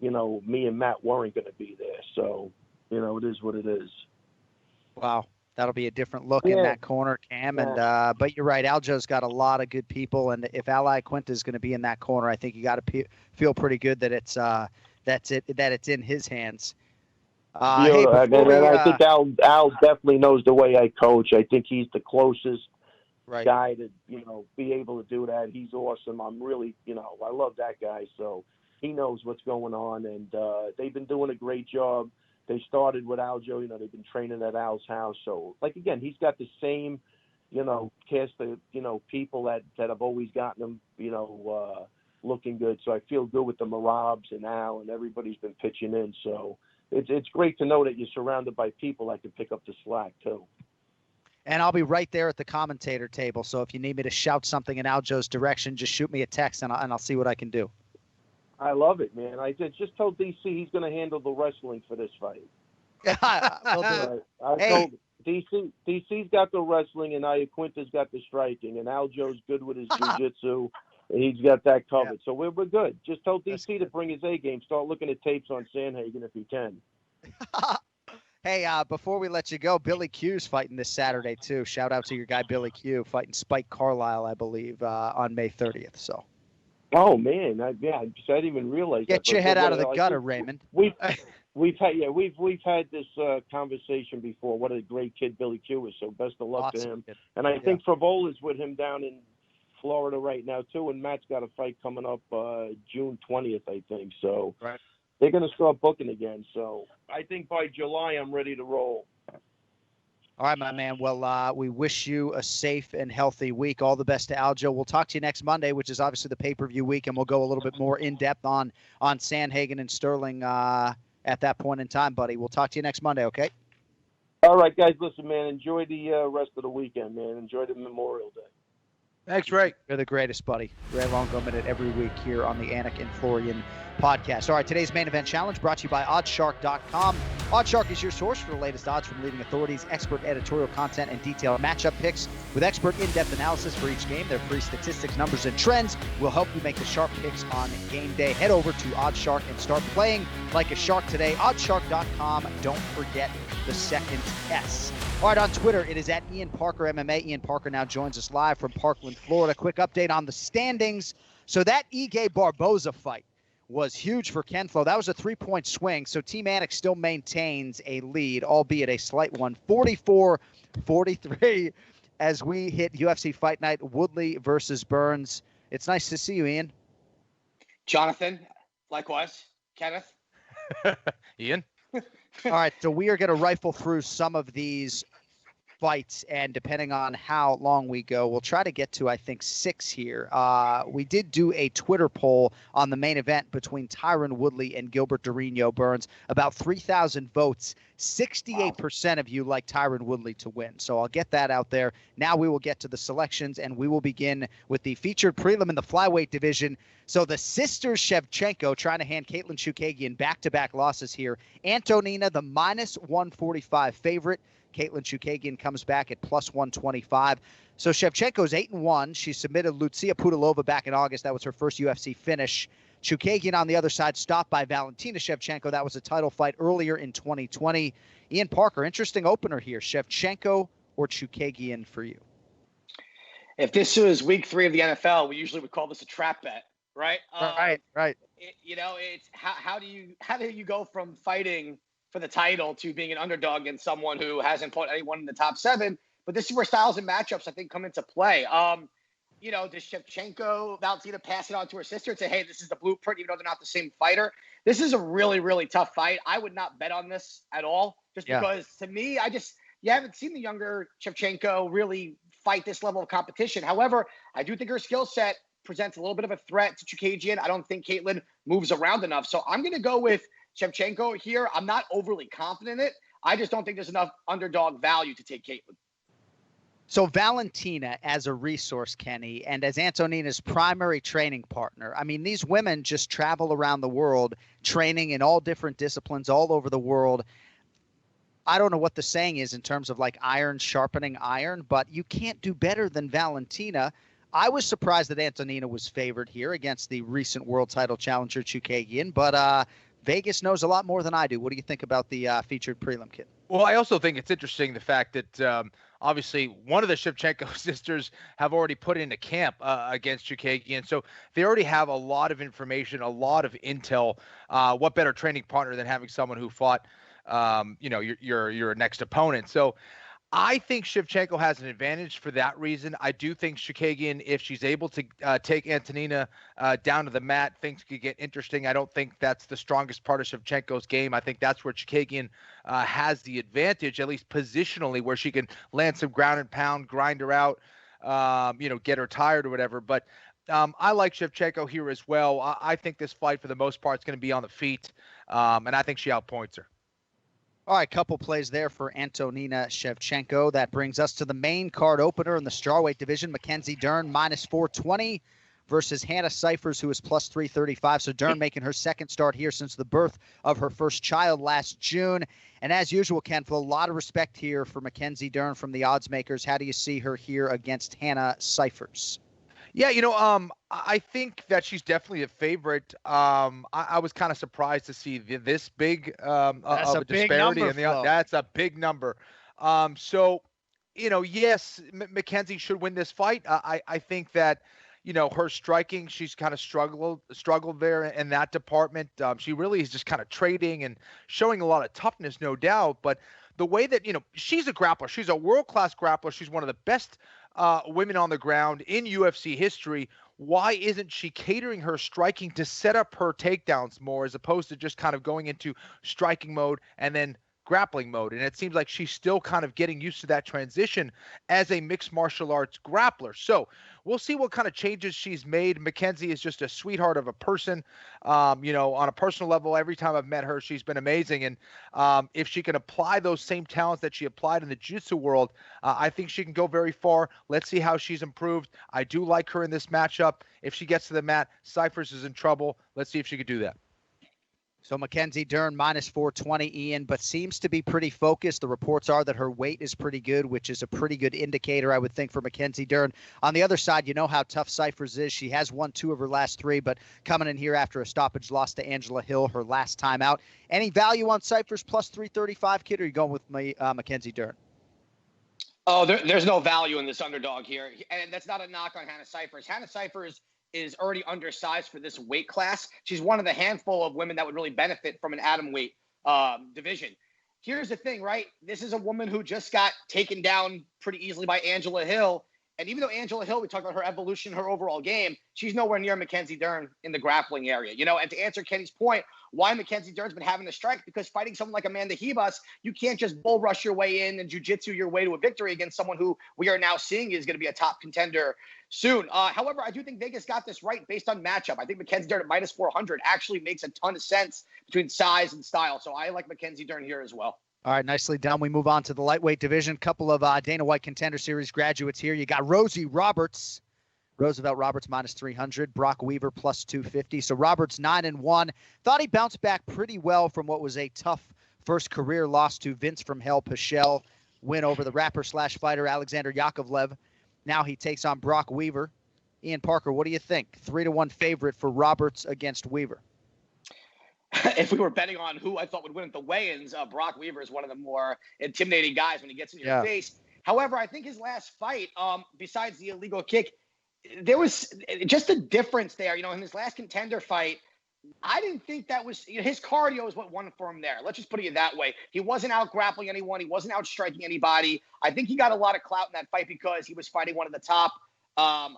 you know, me and Matt weren't going to be there. So, you know, it is what it is. Wow. That'll be a different look in that corner, Cam. And but you're right. Aljo's got a lot of good people, and if Ali Quinta is going to be in that corner, I think you got to feel pretty good that it's in his hands. Hey, I think Al definitely knows the way I coach. I think he's the closest guy to, be able to do that. He's awesome. I'm really, I love that guy. So he knows what's going on, and they've been doing a great job. They started with Aljo, they've been training at Al's house. So, again, he's got the same, cast of, people that have always gotten him, looking good. So I feel good with the Marabs and Al, and everybody's been pitching in. So it's great to know that you're surrounded by people that can pick up the slack, too. And I'll be right there at the commentator table. So if you need me to shout something in Aljo's direction, just shoot me a text, and I'll see what I can do. I love it, man. I just told DC he's going to handle the wrestling for this fight. We'll do it. I told DC's got the wrestling, and Iaquinta's got the striking, and Aljo's good with his jiu-jitsu, and he's got that covered. Yeah. So we're good. Just tell DC to bring his A game. Start looking at tapes on Sandhagen if he can. Hey, before we let you go, Billy Q's fighting this Saturday, too. Shout out to your guy, Billy Q, fighting Spike Carlisle, I believe, on May 30th. So. Oh, man. I didn't even realize that. Get your head out of the gutter, Raymond. We've had this conversation before. What a great kid Billy Q is. So best of luck to him. And I think Fravola's with him down in Florida right now, too. And Matt's got a fight coming up June 20th, I think. So. Right. They're going to start booking again. So I think by July I'm ready to roll. All right, my man. Well, we wish you a safe and healthy week. All the best to Aljo. We'll talk to you next Monday, which is obviously the pay-per-view week, and we'll go a little bit more in-depth on Sandhagen and Sterling at that point in time, buddy. We'll talk to you next Monday, okay? All right, guys. Listen, man, enjoy the rest of the weekend, man. Enjoy the Memorial Day. Thanks, Ray. You're the greatest, buddy. Ray Longo Minute every week here on the Anik and Florian Podcast. All right, today's main event challenge brought to you by Oddshark.com. Oddshark is your source for the latest odds from leading authorities, expert editorial content, and detailed matchup picks. With expert in-depth analysis for each game, their free statistics, numbers, and trends will help you make the sharp picks on game day. Head over to Oddshark and start playing like a shark today. Oddshark.com. Don't forget the second S. All right, on Twitter, it is at Ian Parker MMA. Ian Parker now joins us live from Parkland, Florida. Quick update on the standings. So that Ige Barboza fight was huge for Ken Flo. That was a 3-point swing. So Team Anik still maintains a lead, albeit a slight one, 44-43, as we hit UFC Fight Night, Woodley versus Burns. It's nice to see you, Ian. Jonathan, likewise. Kenneth. Ian. All right, so we are going to rifle through some of these fights, and depending on how long we go, we'll try to get to, I think, 6 here. We did do a Twitter poll on the main event between Tyron Woodley and Gilbert Burns. About 3,000 votes. 68% of you like Tyron Woodley to win. So I'll get that out there. Now we will get to the selections, and we will begin with the featured prelim in the flyweight division. So the sisters Shevchenko trying to hand Katlyn Chookagian back-to-back losses here. Antonina, the -145 favorite. Katlyn Chookagian comes back at +125. So Shevchenko's 8-1. She submitted Lucia Pudilova back in August. That was her first UFC finish. Chookagian on the other side, stopped by Valentina Shevchenko. That was a title fight earlier in 2020. Ian Parker, interesting opener here. Shevchenko or Chookagian for you? If this was week 3 of the NFL, we usually would call this a trap bet, right? Right. It's how do you go from fighting for the title to being an underdog against someone who hasn't fought anyone in the top 7? But this is where styles and matchups, I think, come into play. Does Shevchenko, Valentina pass it on to her sister and say, hey, this is the blueprint, even though they're not the same fighter? This is a really, really tough fight. I would not bet on this at all, because to me, you haven't seen the younger Shevchenko really fight this level of competition. However, I do think her skill set presents a little bit of a threat to Chookagian. I don't think Katlyn moves around enough. So I'm going to go with Shevchenko here. I'm not overly confident in it. I just don't think there's enough underdog value to take Katlyn. So Valentina as a resource, Kenny, and as Antonina's primary training partner. I mean, these women just travel around the world training in all different disciplines all over the world. I don't know what the saying is in terms of like iron sharpening iron, but you can't do better than Valentina. I was surprised that Antonina was favored here against the recent world title challenger Chookagian, but Vegas knows a lot more than I do. What do you think about the featured prelim kit? Well, I also think it's interesting the fact that obviously one of the Shevchenko sisters have already put into camp against Chookagian. So they already have a lot of information, a lot of intel. What better training partner than having someone who fought your next opponent. So I think Shevchenko has an advantage for that reason. I do think Chookagian, if she's able to take Antonina down to the mat, things could get interesting. I don't think that's the strongest part of Shevchenko's game. I think that's where Chookagian has the advantage, at least positionally, where she can land some ground and pound, grind her out, get her tired or whatever. But I like Shevchenko here as well. I think this fight, for the most part, is going to be on the feet, and I think she outpoints her. All right, couple plays there for Antonina Shevchenko. That brings us to the main card opener in the strawweight division. Mackenzie Dern -420 versus Hannah Cifers, who is +335. So Dern making her second start here since the birth of her first child last June. And as usual, Ken, for a lot of respect here for Mackenzie Dern from the odds makers. How do you see her here against Hannah Cifers? Yeah, I think that she's definitely a favorite. I was kind of surprised to see this big of a disparity in the. That's a big number. Yes, Mackenzie should win this fight. I think that, her striking, she's kind of struggled there in that department. She really is just kind of trading and showing a lot of toughness, no doubt. But the way that, she's a grappler, she's a world-class grappler. She's one of the best women on the ground in UFC history. Why isn't she catering her striking to set up her takedowns more, as opposed to just kind of going into striking mode and then grappling mode? And it seems like she's still kind of getting used to that transition as a mixed martial arts grappler. So we'll see what kind of changes she's made. Mackenzie is just a sweetheart of a person. On a personal level, every time I've met her, she's been amazing. And if she can apply those same talents that she applied in the jiu-jitsu world, I think she can go very far. Let's see how she's improved. I do like her in this matchup. If she gets to the mat, Cifers is in trouble. Let's see if she could do that. So Mackenzie Dern -420, Ian, but seems to be pretty focused. The reports are that her weight is pretty good, which is a pretty good indicator, I would think, for Mackenzie Dern. On the other side, you know how tough Cifers is. She has won 2 of her last 3, but coming in here after a stoppage loss to Angela Hill her last time out. Any value on Cifers +335, kid, or are you going with Mackenzie Dern? Oh, there's no value in this underdog here. And that's not a knock on Hannah Cifers. Hannah Cifers is already undersized for this weight class. She's one of the handful of women that would really benefit from an atom weight division. Here's the thing, right? This is a woman who just got taken down pretty easily by Angela Hill. And even though Angela Hill, we talked about her evolution, her overall game, she's nowhere near Mackenzie Dern in the grappling area. And to answer Kenny's point, why Mackenzie Dern's been having to strike, because fighting someone like Amanda Ribas, you can't just bull rush your way in and jiu-jitsu your way to a victory against someone who we are now seeing is going to be a top contender soon. However, I do think Vegas got this right based on matchup. I think Mackenzie Dern at -400 actually makes a ton of sense between size and style. So I like Mackenzie Dern here as well. All right, nicely done. We move on to the lightweight division. Couple of Dana White Contender Series graduates here. You got Roosevelt Roberts -300, Brock Weaver +250. So Roberts 9-1. Thought he bounced back pretty well from what was a tough first career loss to Vince from Hell Pichel, win over the rapper/fighter Alexander Yakovlev. Now he takes on Brock Weaver. Ian Parker, what do you think? 3-1 favorite for Roberts against Weaver. If we were betting on who I thought would win at the weigh-ins, Brock Weaver is one of the more intimidating guys when he gets in your face. However, I think his last fight, besides the illegal kick, there was just a difference there. In his last contender fight, I didn't think that was his cardio is what won for him there. Let's just put it that way. He wasn't out grappling anyone. He wasn't out striking anybody. I think he got a lot of clout in that fight because he was fighting one of the top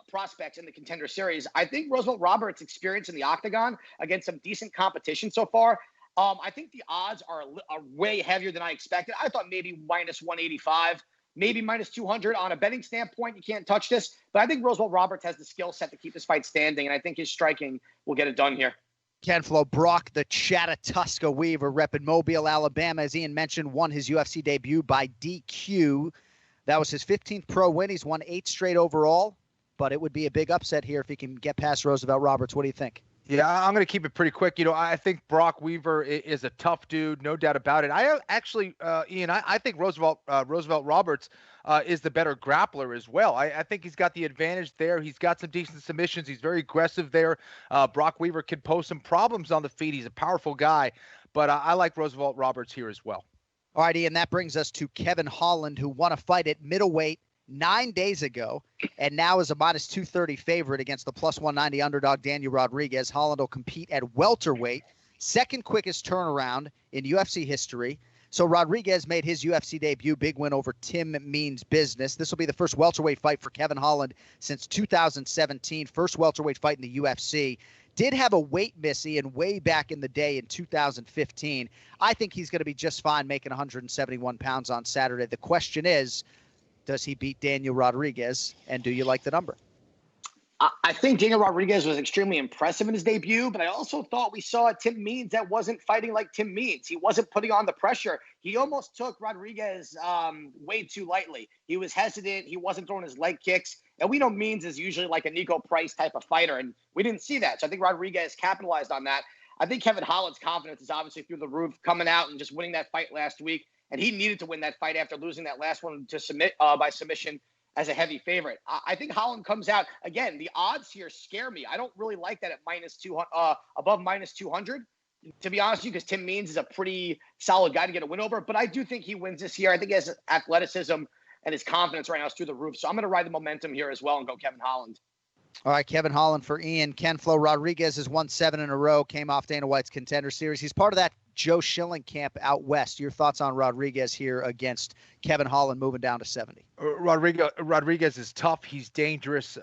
prospects in the Contender Series. I think Roosevelt Roberts' experience in the octagon against some decent competition so far. I think the odds are way heavier than I expected. I thought maybe -185, maybe -200 on a betting standpoint. You can't touch this, but I think Roosevelt Roberts has the skill set to keep this fight standing, and I think his striking will get it done here. Ken Flo, Brock the Chattatuska Weaver, repping Mobile, Alabama, as Ian mentioned, won his UFC debut by DQ. That was his 15th pro win. He's won 8 straight overall. But it would be a big upset here if he can get past Roosevelt Roberts. What do you think? Yeah, I'm going to keep it pretty quick. I think Brock Weaver is a tough dude, no doubt about it. I actually, Ian, I think Roosevelt Roberts is the better grappler as well. I think he's got the advantage there. He's got some decent submissions. He's very aggressive there. Brock Weaver can pose some problems on the feet. He's a powerful guy. But I like Roosevelt Roberts here as well. All right, Ian, that brings us to Kevin Holland, who won a fight at middleweight 9 days ago, and now is a -230 favorite against the +190 underdog Daniel Rodriguez. Holland will compete at welterweight, second quickest turnaround in UFC history. So Rodriguez made his UFC debut, big win over Tim Means Business. This will be the first welterweight fight for Kevin Holland since 2017, first welterweight fight in the UFC. Did have a weight miss, Ian, way back in the day in 2015. I think he's going to be just fine making 171 pounds on Saturday. The question is, does he beat Daniel Rodriguez, and do you like the number? I think Daniel Rodriguez was extremely impressive in his debut, but I also thought we saw Tim Means that wasn't fighting like Tim Means. He wasn't putting on the pressure. He almost took Rodriguez way too lightly. He was hesitant. He wasn't throwing his leg kicks. And we know Means is usually like a Nico Price type of fighter, and we didn't see that. So I think Rodriguez capitalized on that. I think Kevin Holland's confidence is obviously through the roof, coming out and just winning that fight last week. And he needed to win that fight after losing that last one to submit by submission as a heavy favorite. I think Holland comes out again. The odds here scare me. I don't really like that at above minus 200. To be honest with you, because Tim Means is a pretty solid guy to get a win over. But I do think he wins this year. I think he has athleticism and his confidence right now is through the roof. So I'm going to ride the momentum here as well and go Kevin Holland. All right, Kevin Holland for Ian. Ken Flo Rodriguez has won 7 in a row, came off Dana White's Contender Series. He's part of that Joe Schilling camp out west. Your thoughts on Rodriguez here against Kevin Holland moving down to 70? Rodriguez is tough. He's dangerous.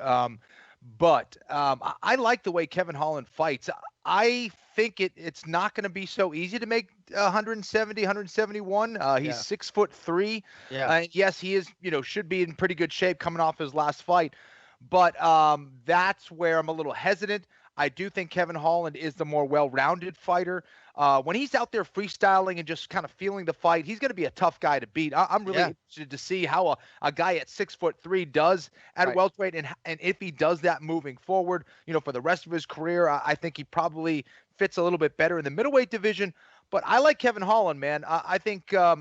But I like the way Kevin Holland fights. I think it's not going to be so easy to make 170, 171. He's 6'3". Yeah. Yes, he is, should be in pretty good shape coming off his last fight. But that's where I'm a little hesitant. I do think Kevin Holland is the more well-rounded fighter. When he's out there freestyling and just kind of feeling the fight, he's going to be a tough guy to beat. I'm really interested to see how a guy at 6'3" does at welterweight, and if he does that moving forward, for the rest of his career, I think he probably fits a little bit better in the middleweight division. But I like Kevin Holland, man. I think a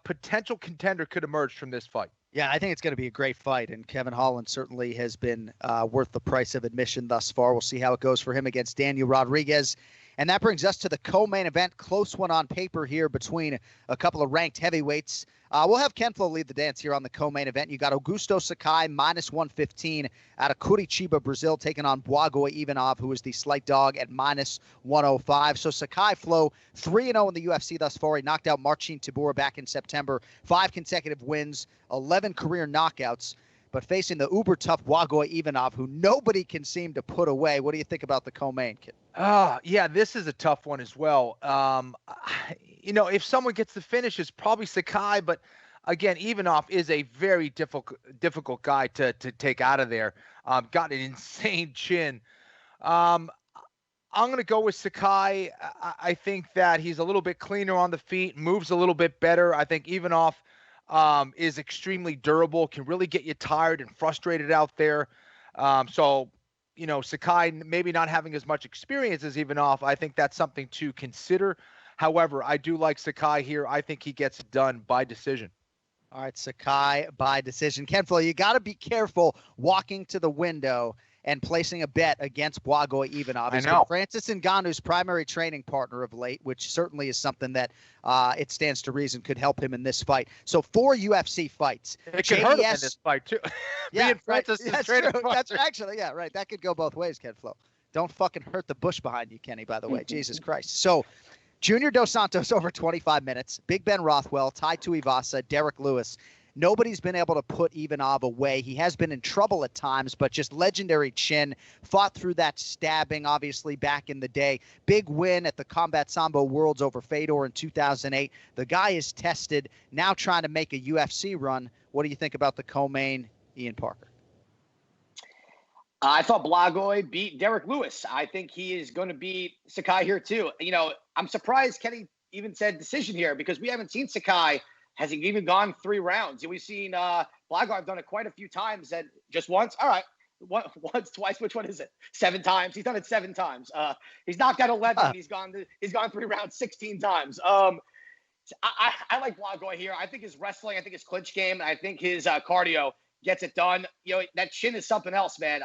potential contender could emerge from this fight. Yeah, I think it's going to be a great fight, and Kevin Holland certainly has been worth the price of admission thus far. We'll see how it goes for him against Daniel Rodriguez. And that brings us to the co-main event, close one on paper here between a couple of ranked heavyweights. We'll have Ken Flo lead the dance here on the co-main event. You got Augusto Sakai, minus 115 out of Curitiba, Brazil, taking on Błagoy Ivanov, who is the slight dog at minus 105. So Sakai, Flo, 3-0 in the UFC thus far. He knocked out Marcin Tybura back in September. 5 consecutive wins, 11 career knockouts. But facing the uber-tough Błagoy Ivanov, who nobody can seem to put away. What do you think about the co-main, kid? Yeah, this is a tough one as well. If someone gets the finish, it's probably Sakai. But, again, Ivanov is a very difficult guy to take out of there. Got an insane chin. I'm going to go with Sakai. I think that he's a little bit cleaner on the feet, moves a little bit better. I think Ivanov is extremely durable, can really get you tired and frustrated out there. Sakai maybe not having as much experience as Ivanov, I think that's something to consider. However, I do like Sakai here. I think he gets it done by decision. All right, Sakai by decision. Ken Flo, you got to be careful walking to the window and placing a bet against Błagoy Ivanov. He's been Francis Ngannou's primary training partner of late, which certainly is something that it stands to reason could help him in this fight. So 4 UFC fights. It could hurt him in this fight, too. Yeah, Francis that's training true. partner. That's actually, yeah, right. That could go both ways, Ken Flo. Don't fucking hurt the bush behind you, Kenny, by the way. Jesus Christ. So Junior Dos Santos over 25 minutes. Big Ben Rothwell, Tai Tuivasa, Derek Lewis. Nobody's been able to put Ivanov away. He has been in trouble at times, but just legendary chin. Fought through that stabbing, obviously, back in the day. Big win at the Combat Sambo Worlds over Fedor in 2008. The guy is tested, now trying to make a UFC run. What do you think about the co-main, Ian Parker? I thought Błagoy beat Derek Lewis. I think he is going to beat Sakai here, too. I'm surprised Kenny even said decision here because we haven't seen Sakai. Has he even gone 3 rounds? We've seen Błagoy. I've done it quite a few times. And just once? All right. Once, twice. Which one is it? 7 times. He's done it 7 times. He's knocked out 11. He's gone 3 rounds 16 times. I like Błagoy here. I think his wrestling, I think his clinch game, I think his cardio gets it done. That chin is something else, man.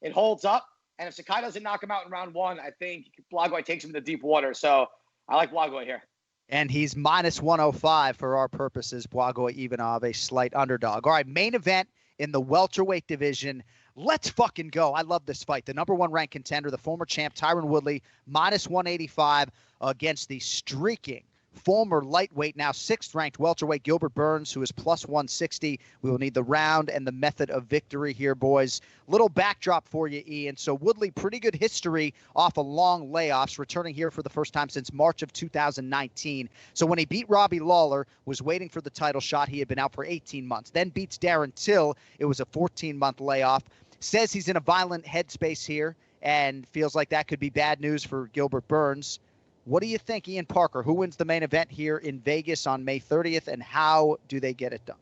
It holds up. And if Sakai doesn't knock him out in round 1, I think Błagoy takes him to deep water. So I like Błagoy here. And he's minus 105 for our purposes. Błagoy Ivanov, a slight underdog. All right, main event in the welterweight division. Let's fucking go. I love this fight. The number 1 ranked contender, the former champ, Tyron Woodley, minus 185 against the streaking former lightweight, now 6th-ranked welterweight Gilbert Burns, who is plus 160. We will need the round and the method of victory here, boys. Little backdrop for you, Ian. So Woodley, pretty good history off of long layoffs, returning here for the first time since March of 2019. So when he beat Robbie Lawler, was waiting for the title shot. He had been out for 18 months. Then beats Darren Till. It was a 14-month layoff. Says he's in a violent headspace here and feels like that could be bad news for Gilbert Burns. What do you think, Ian Parker? Who wins the main event here in Vegas on May 30th, and how do they get it done?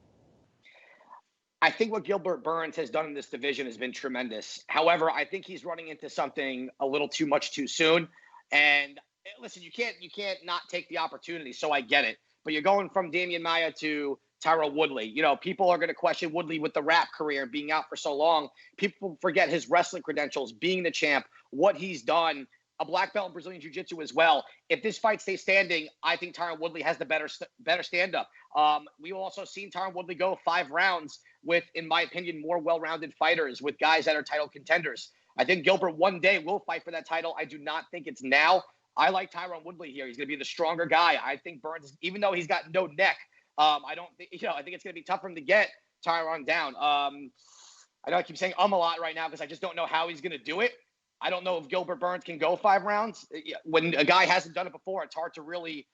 I think what Gilbert Burns has done in this division has been tremendous. However, I think he's running into something a little too much too soon. And listen, you can't not take the opportunity, so I get it. But you're going from Damian Maia to Tyron Woodley. You know, people are going to question Woodley with the rap career and being out for so long. People forget his wrestling credentials, being the champ, what he's done, a black belt in Brazilian Jiu-Jitsu as well. If this fight stays standing, I think Tyron Woodley has the better stand-up. We've also seen Tyron Woodley go 5 rounds with, in my opinion, more well-rounded fighters, with guys that are title contenders. I think Gilbert one day will fight for that title. I do not think it's now. I like Tyron Woodley here. He's going to be the stronger guy. I think Burns, even though he's got no neck, I think it's going to be tough for him to get Tyron down. I know I keep saying a lot right now because I just don't know how he's going to do it. I don't know if Gilbert Burns can go 5 rounds. When a guy hasn't done it before, it's hard to really,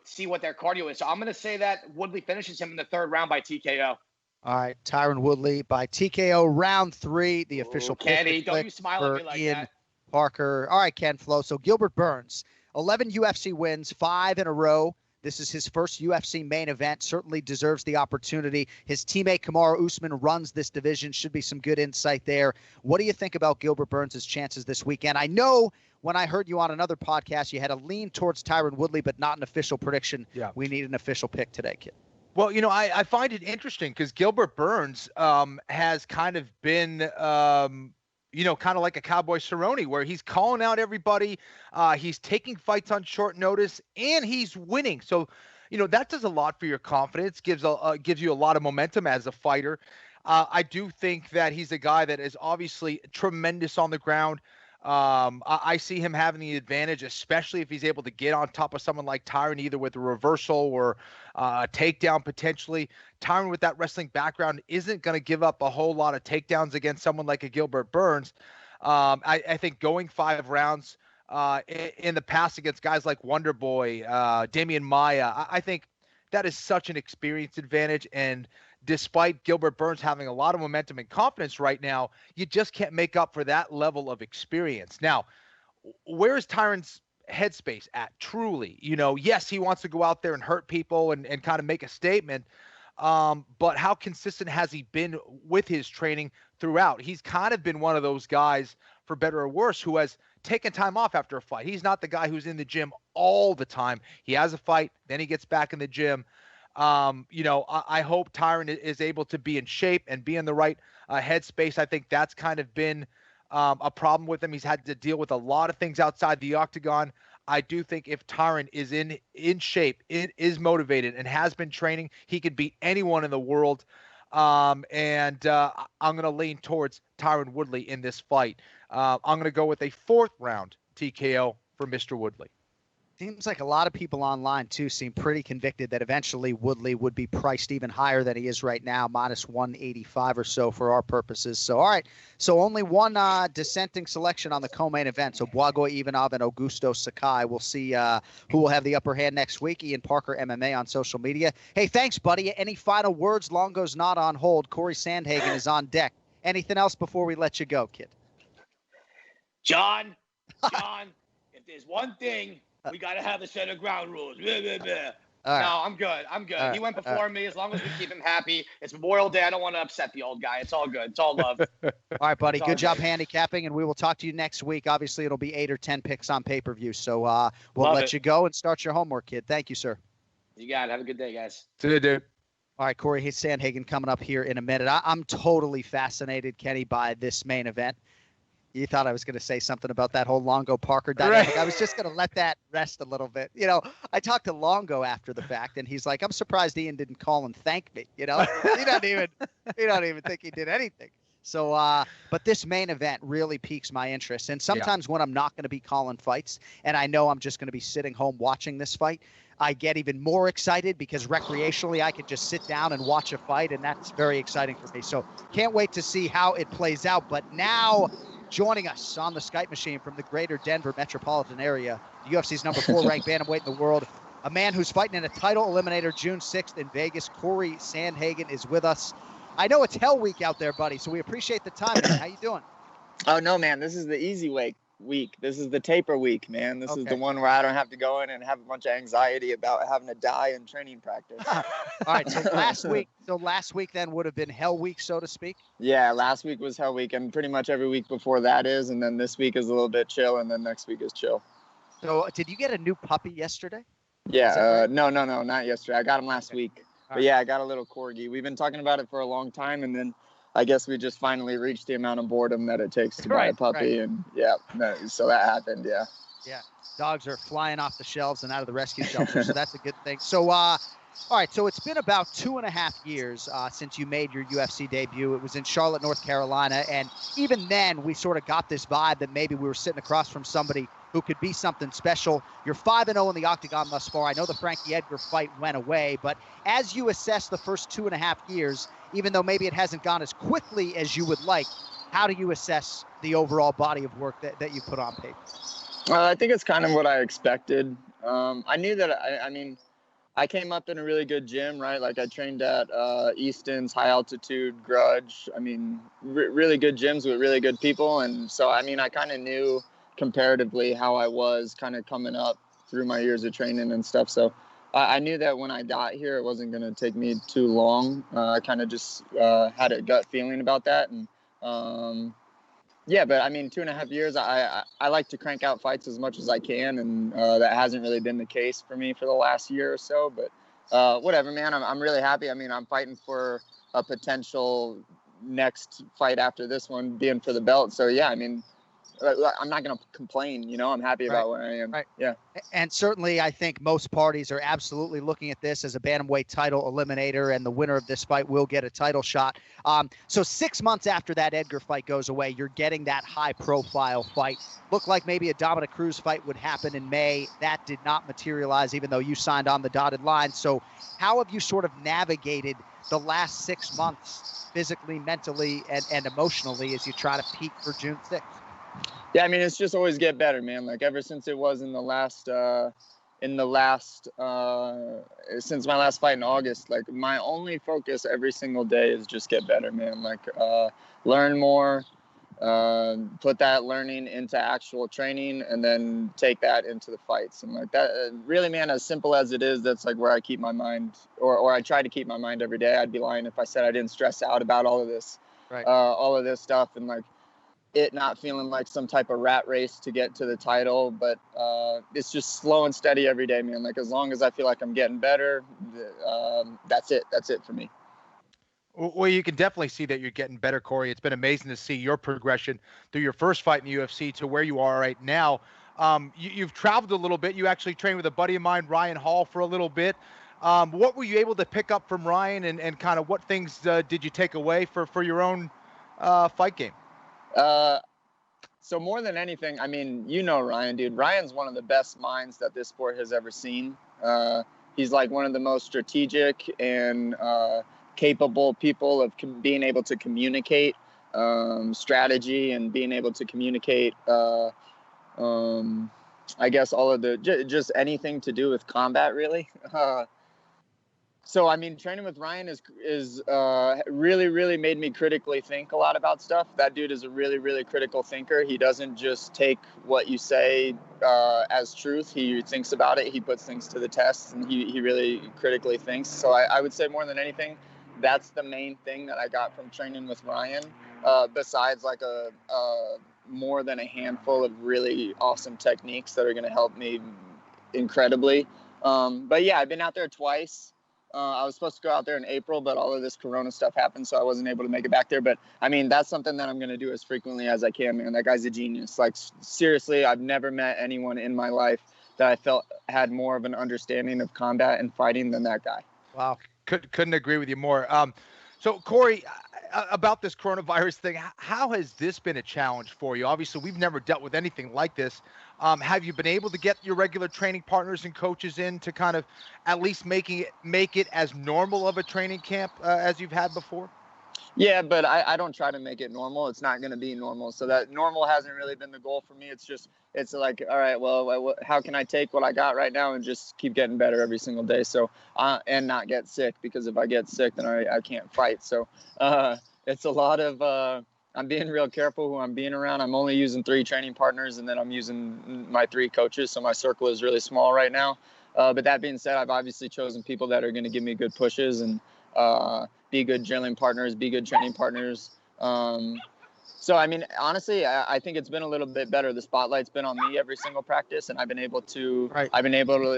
see what their cardio is. So I'm going to say that Woodley finishes him in the 3rd round by TKO. All right, Tyron Woodley by TKO, round 3, the official pick. Kenny, don't you smile at me like Ian that. Parker. All right, Ken Flo. So Gilbert Burns, 11 UFC wins, 5 in a row. This is his first UFC main event. Certainly deserves the opportunity. His teammate Kamaru Usman runs this division. Should be some good insight there. What do you think about Gilbert Burns' chances this weekend? I know when I heard you on another podcast, you had a lean towards Tyron Woodley, but not an official prediction. Yeah. We need an official pick today, kid. Well, I find it interesting because Gilbert Burns has kind of been kind of like a Cowboy Cerrone, where he's calling out everybody. He's taking fights on short notice, and he's winning. So, that does a lot for your confidence, gives you a lot of momentum as a fighter. I do think that he's a guy that is obviously tremendous on the ground. I see him having the advantage, especially if he's able to get on top of someone like Tyron, either with a reversal or a takedown potentially. Tyron, with that wrestling background, isn't going to give up a whole lot of takedowns against someone like a Gilbert Burns. I think going 5 rounds in the past against guys like Wonder Boy, Damian Maia, I think that is such an experience advantage. And despite Gilbert Burns having a lot of momentum and confidence right now, you just can't make up for that level of experience. Now, where is Tyron's headspace at truly? Yes, he wants to go out there and hurt people and kind of make a statement. But how consistent has he been with his training throughout? He's kind of been one of those guys, for better or worse, who has taken time off after a fight. He's not the guy who's in the gym all the time. He has a fight, then he gets back in the gym. I hope Tyron is able to be in shape and be in the right headspace. I think that's kind of been a problem with him. He's had to deal with a lot of things outside the octagon. I do think if Tyron is in shape, is motivated, and has been training, he could beat anyone in the world. I'm going to lean towards Tyron Woodley in this fight. I'm going to go with a 4th round TKO for Mr. Woodley. Seems like a lot of people online, too, seem pretty convicted that eventually Woodley would be priced even higher than he is right now, minus 185 or so for our purposes. So, all right. So only one dissenting selection on the co-main event. So Błagoy Ivanov and Augusto Sakai. We'll see who will have the upper hand next week. Ian Parker, MMA on social media. Hey, thanks, buddy. Any final words? Longo's not on hold. Cory Sandhagen is on deck. Anything else before we let you go, kid? John, if there's one thing, we got to have a set of ground rules. Blah, blah, blah. Right. No, I'm good. He went before me. As long as we keep him happy. It's Memorial Day. I don't want to upset the old guy. It's all good. It's all love. All right, buddy. Good job handicapping, and we will talk to you next week. Obviously, it'll be 8 or 10 picks on pay-per-view. So we'll let you go and start your homework, kid. Thank you, sir. You got it. Have a good day, guys. See you, dude. All right, Cory Sandhagen coming up here in a minute. I'm totally fascinated, Kenny, by this main event. You thought I was going to say something about that whole Longo-Parker dynamic. Right. I was just going to let that rest a little bit. I talked to Longo after the fact, and he's like, I'm surprised Ian didn't call and thank me. He don't even think he did anything. So, but this main event really piques my interest. And sometimes when I'm not going to be calling fights, and I know I'm just going to be sitting home watching this fight, I get even more excited because recreationally I could just sit down and watch a fight, and that's very exciting for me. So can't wait to see how it plays out. But now joining us on the Skype machine from the greater Denver metropolitan area, the UFC's number 4 ranked bantamweight in the world, a man who's fighting in a title eliminator June 6th in Vegas. Cory Sandhagen is with us. I know it's hell week out there, buddy, so we appreciate the time, man. How you doing? Oh, no, man. This is the easy week. This is the taper week, man. This is the one where I don't have to go in and have a bunch of anxiety about having to die in training practice. All right, so last week then would have been hell week, so to speak? Yeah, last week was hell week, and pretty much every week before that is, and then this week is a little bit chill, and then next week is chill. So did you get a new puppy yesterday? Yeah, right? No, not yesterday. I got him last week. But yeah, I got a little corgi. We've been talking about it for a long time, and then I guess we just finally reached the amount of boredom that it takes to buy a puppy, and so that happened. Yeah, dogs are flying off the shelves and out of the rescue shelter, so that's a good thing. So all right, so it's been about 2.5 years since you made your UFC debut. It was in Charlotte, North Carolina, and even then we sort of got this vibe that maybe we were sitting across from somebody who could be something special. You're 5-0 in the octagon thus far. I know the Frankie Edgar fight went away, but as you assess the first 2.5 years, even though maybe it hasn't gone as quickly as you would like, how do you assess the overall body of work that you put on paper? I think it's kind of what I expected. I knew that, I came up in a really good gym, right? Like I trained at Easton's, High Altitude, Grudge. Really good gyms with really good people. And so, I kind of knew comparatively how I was kind of coming up through my years of training and stuff. So I knew that when I got here, it wasn't going to take me too long. I kind of just had a gut feeling about that. And but 2.5 years, I like to crank out fights as much as I can. And that hasn't really been the case for me for the last year or so, but whatever, man, I'm really happy. I'm fighting for a potential next fight after this one being for the belt. So yeah, I'm not going to complain, I'm happy about where I am. Right. Yeah. And certainly I think most parties are absolutely looking at this as a bantamweight title eliminator, and the winner of this fight will get a title shot. So 6 months after that Edgar fight goes away, you're getting that high profile fight. Looked like maybe a Dominic Cruz fight would happen in May. That did not materialize, even though you signed on the dotted line. So how have you sort of navigated the last 6 months physically, mentally, and emotionally as you try to peak for June 6th? Yeah, it's just always get better, man. Like ever since it was since my last fight in August, like my only focus every single day is just get better, man. Like learn more, put that learning into actual training, and then take that into the fights. And like that, really, man, as simple as it is, that's like where I keep my mind, or I try to keep my mind every day. I'd be lying if I said I didn't stress out about all of this, all of this stuff, and like it not feeling like some type of rat race to get to the title, but it's just slow and steady every day, man. Like as long as I feel like I'm getting better, that's it for me. Well, you can definitely see that you're getting better, Cory. It's been amazing to see your progression through your first fight in the UFC to where you are right now. You've traveled a little bit. You actually trained with a buddy of mine, Ryan Hall, for a little bit. What were you able to pick up from Ryan, and kind of what things did you take away for your own fight game? So more than anything, Ryan, dude. Ryan's one of the best minds that this sport has ever seen. He's like one of the most strategic and capable people of being able to communicate strategy and being able to communicate, I guess, all of the just anything to do with combat, really. So, training with Ryan is really, really made me critically think a lot about stuff. That dude is a really, really critical thinker. He doesn't just take what you say as truth. He thinks about it. He puts things to the test, and he really critically thinks. So I would say more than anything, that's the main thing that I got from training with Ryan, besides like a more than a handful of really awesome techniques that are going to help me incredibly. But yeah, I've been out there twice. I was supposed to go out there in April, but all of this Corona stuff happened, so I wasn't able to make it back there. But, that's something that I'm going to do as frequently as I can, man. That guy's a genius. Like, seriously, I've never met anyone in my life that I felt had more of an understanding of combat and fighting than that guy. Wow. Couldn't agree with you more. So, Cory, about this coronavirus thing, how has this been a challenge for you? Obviously, we've never dealt with anything like this. Have you been able to get your regular training partners and coaches in to kind of at least make it as normal of a training camp as you've had before? Yeah, but I don't try to make it normal. It's not going to be normal. So that normal hasn't really been the goal for me. It's like, all right, well, how can I take what I got right now and just keep getting better every single day? So, and not get sick, because if I get sick, then I can't fight. So it's a lot of, I'm being real careful who I'm being around. I'm only using 3 training partners, and then I'm using my 3 coaches. So my circle is really small right now. But that being said, I've obviously chosen people that are going to give me good pushes and be good drilling partners, be good training partners. So, I mean, honestly, I think it's been a little bit better. The spotlight's been on me every single practice, and I've been able to,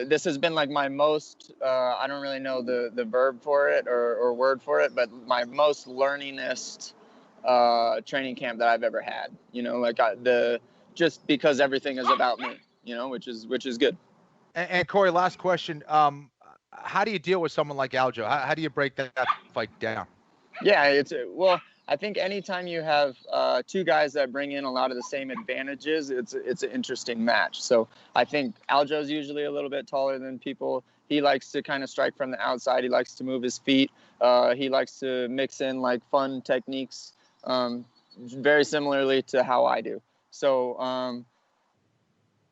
this has been like my most, I don't really know the verb for it or word for it, but my most learningest training camp that I've ever had, like just because everything is about me, which is good. And Cory, last question. How do you deal with someone like Aljo? How do you break that fight down? Yeah, I think anytime you have 2 guys that bring in a lot of the same advantages, it's an interesting match. So I think Aljo's usually a little bit taller than people. He likes to kind of strike from the outside. He likes to move his feet. He likes to mix in like fun techniques, very similarly to how I do. So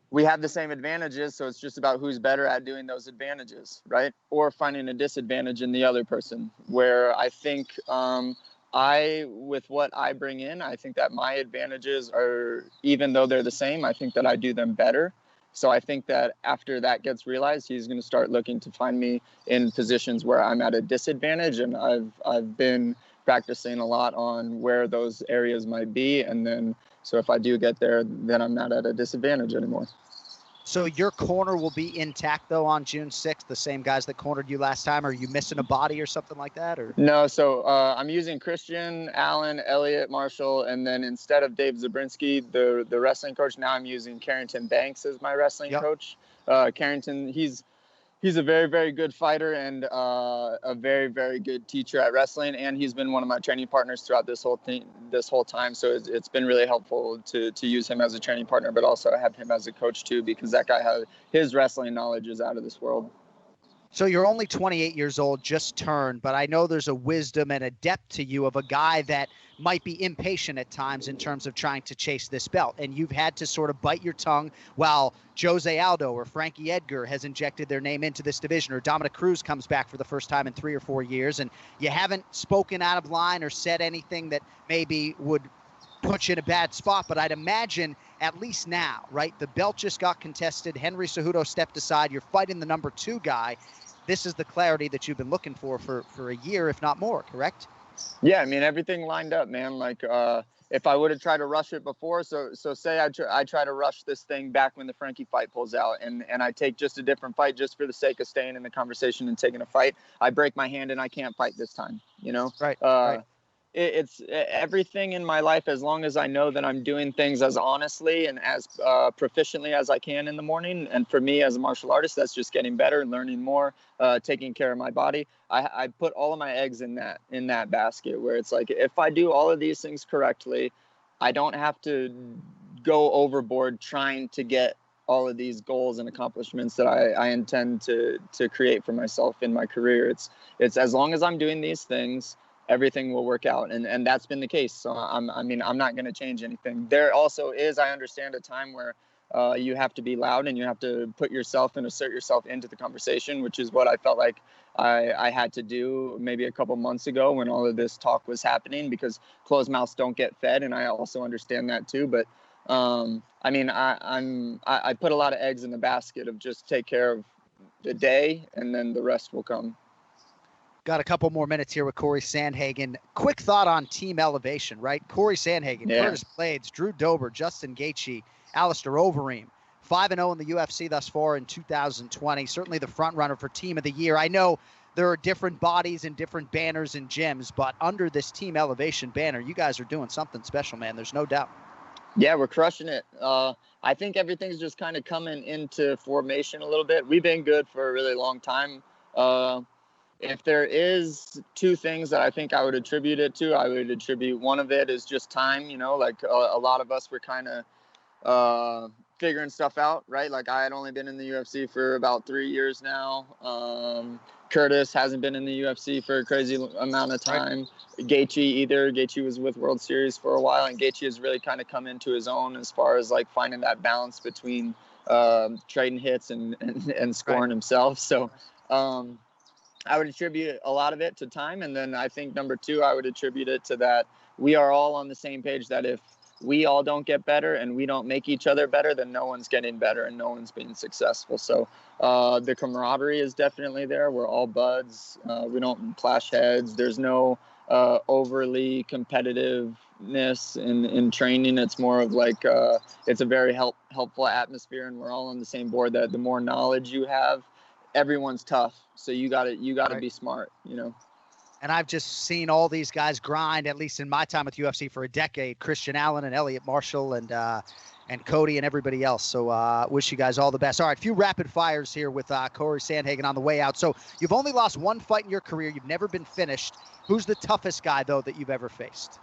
we have the same advantages, so it's just about who's better at doing those advantages, right? Or finding a disadvantage in the other person, where I think with what I bring in, I think that my advantages are, even though they're the same, I think that I do them better. So I think that after that gets realized, he's going to start looking to find me in positions where I'm at a disadvantage, and I've been practicing a lot on where those areas might be, and then so if I do get there, then I'm not at a disadvantage anymore. So your corner will be intact, though, on June 6th, the same guys that cornered you last time? Are you missing a body or something like that? Or No, so I'm using Christian, Allen, Elliott, Marshall, and then instead of Dave Zabrinski, the wrestling coach, now I'm using Carrington Banks as my wrestling coach. Carrington, he's a very, very good fighter and a very, very good teacher at wrestling, and he's been one of my training partners throughout this whole time. So it's been really helpful to use him as a training partner, but also have him as a coach too, because that guy his wrestling knowledge is out of this world. So you're only 28 years old, just turned, but I know there's a wisdom and a depth to you of a guy that might be impatient at times in terms of trying to chase this belt. And you've had to sort of bite your tongue while Jose Aldo or Frankie Edgar has injected their name into this division, or Dominic Cruz comes back for the first time in 3 or 4 years, and you haven't spoken out of line or said anything that maybe would put you in a bad spot. But I'd imagine at least now, right? The belt just got contested. Henry Cejudo stepped aside. You're fighting the number 2 guy. This is the clarity that you've been looking for a year, if not more, correct? Yeah, I mean, everything lined up, man. Like, if I would have tried to rush it before, so say I try to rush this thing back when the Frankie fight pulls out, and I take just a different fight just for the sake of staying in the conversation and taking a fight, I break my hand and I can't fight this time, Right. Right. It's everything in my life, as long as I know that I'm doing things as honestly and as proficiently as I can in the morning. And for me as a martial artist, that's just getting better, learning more, taking care of my body. I put all of my eggs in that basket, where it's like, if I do all of these things correctly, I don't have to go overboard trying to get all of these goals and accomplishments that I intend to create for myself in my career. It's as long as I'm doing these things, everything will work out. And that's been the case. So I'm not going to change anything. There also is, I understand, a time where you have to be loud and you have to put yourself and assert yourself into the conversation, which is what I felt like I had to do maybe a couple months ago when all of this talk was happening, because closed mouths don't get fed. And I also understand that too. But I put a lot of eggs in the basket of just take care of the day, and then the rest will come. Got a couple more minutes here with Cory Sandhagen. Quick thought on team elevation, right? Cory Sandhagen, Curtis Blades, Drew Dober, Justin Gaethje, Alistair Overeem, 5-0 in the UFC thus far in 2020. Certainly the front runner for Team of the Year. I know there are different bodies and different banners and gyms, but under this team elevation banner, you guys are doing something special, man. There's no doubt. Yeah, we're crushing it. I think everything's just kind of coming into formation a little bit. We've been good for a really long time. if there is two things that I think I would attribute it to, I would attribute one of it is just time. Like a lot of us were kind of figuring stuff out, right? Like I had only been in the UFC for about 3 years now. Curtis hasn't been in the UFC for a crazy amount of time. Right. Gaethje was with World Series for a while, and Gaethje has really kind of come into his own as far as like finding that balance between trading hits and scoring himself. So I would attribute a lot of it to time. And then I think number two, I would attribute it to that we are all on the same page that if we all don't get better and we don't make each other better, then no one's getting better and no one's being successful. So the camaraderie is definitely there. We're all buds. We don't clash heads. There's no overly competitiveness in training. It's more of like it's a very helpful atmosphere, and we're all on the same board that the more knowledge you have, everyone's tough. So you gotta be smart, And I've just seen all these guys grind, at least in my time with UFC, for a decade. Christian Allen and Elliot Marshall and Cody and everybody else. So wish you guys all the best. All right, a few rapid fires here with Cory Sandhagen on the way out. So you've only lost one fight in your career. You've never been finished. Who's the toughest guy, though, that you've ever faced?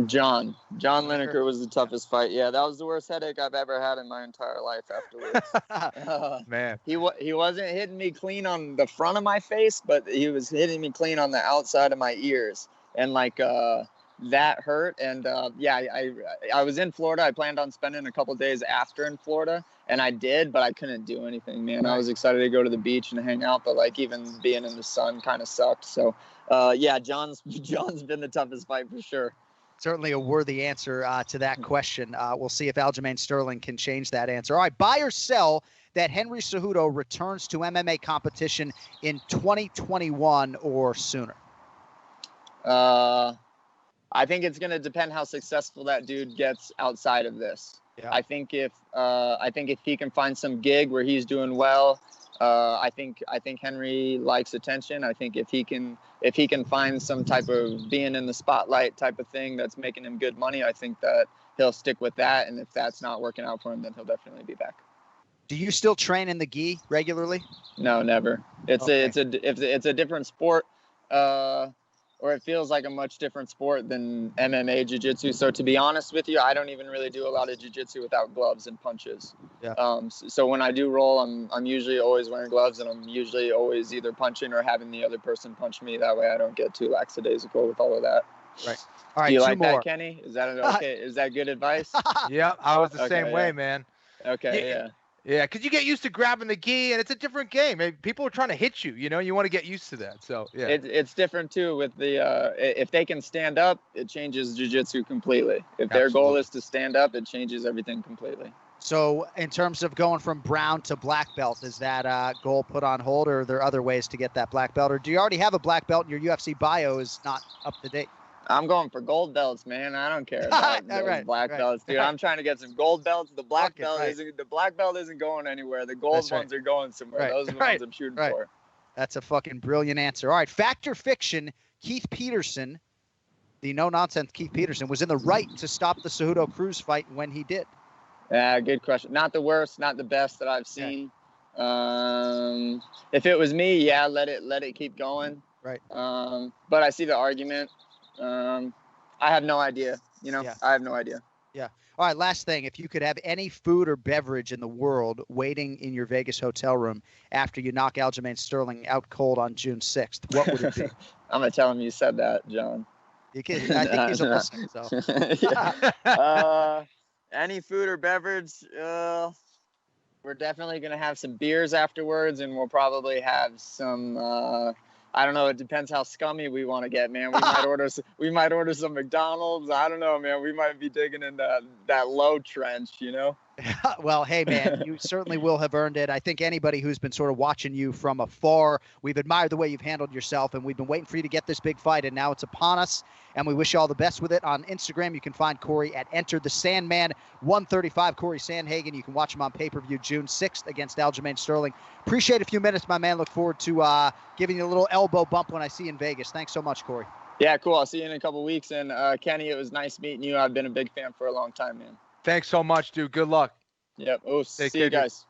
John Lineker was the toughest fight. Yeah, that was the worst headache I've ever had in my entire life afterwards. Man. He wasn't hitting me clean on the front of my face, but he was hitting me clean on the outside of my ears. And like that hurt. And I was in Florida. I planned on spending a couple of days after in Florida, and I did, but I couldn't do anything, man. I was excited to go to the beach and hang out, but like even being in the sun kind of sucked. So John's been the toughest fight for sure. Certainly a worthy answer to that question. We'll see if Aljamain Sterling can change that answer. All right, buy or sell that Henry Cejudo returns to MMA competition in 2021 or sooner? I think it's going to depend how successful that dude gets outside of this. Yeah. I think if he can find some gig where he's doing well, I think Henry likes attention. I think if he can find some type of being in the spotlight type of thing that's making him good money, I think that he'll stick with that. And if that's not working out for him, then he'll definitely be back. Do you still train in the Ghee regularly? No, never. It's a different sport, or it feels like a much different sport than MMA jiu-jitsu. So to be honest with you, I don't even really do a lot of jiu-jitsu without gloves and punches. Yeah. So when I do roll, I'm usually always wearing gloves, and I'm usually always either punching or having the other person punch me. That way I don't get too lackadaisical with all of that. Right. All right. Do you like that, Kenny? Is that okay? Is that good advice? Yeah, I was the same way, man. Okay, yeah. Yeah, because you get used to grabbing the gi, and it's a different game. People are trying to hit you. You want to get used to that. So yeah, it's different too. With the if they can stand up, it changes jiu-jitsu completely. If their goal is to stand up, it changes everything completely. So in terms of going from brown to black belt, is that goal put on hold, or are there other ways to get that black belt, or do you already have a black belt and your UFC bio is not up to date? I'm going for gold belts, man. I don't care about those black belts, dude. I'm trying to get some gold belts. The black belt isn't going anywhere. The gold ones are going somewhere. Those are the ones I'm shooting for. That's a fucking brilliant answer. All right, fact or fiction? Keith Peterson, the no-nonsense Keith Peterson, was in the right to stop the Cejudo Cruz fight when he did. Yeah, good question. Not the worst, not the best that I've seen. Yeah. If it was me, let it keep going. Right. But I see the argument. I have no idea. I have no idea. Yeah. All right. Last thing. If you could have any food or beverage in the world waiting in your Vegas hotel room after you knock Aljamain Sterling out cold on June 6th, what would it be? I'm going to tell him you said that, John. I think he's a listener. So. Any food or beverage, we're definitely going to have some beers afterwards, and we'll probably have some I don't know. It depends how scummy we want to get, man. We might order some McDonald's. I don't know, man. We might be digging in that low trench, Well, hey, man, you certainly will have earned it. I think anybody who's been sort of watching you from afar, we've admired the way you've handled yourself, and we've been waiting for you to get this big fight, and now it's upon us, and we wish you all the best with it. On Instagram, you can find Cory at EnterTheSandman135. Cory Sandhagen. You can watch him on pay-per-view June 6th against Aljamain Sterling. Appreciate a few minutes, my man. Look forward to giving you a little elbow bump when I see you in Vegas. Thanks so much, Cory. Yeah, cool. I'll see you in a couple weeks. And Kenny, it was nice meeting you. I've been a big fan for a long time, man. Thanks so much, dude. Good luck. Yep. See you guys.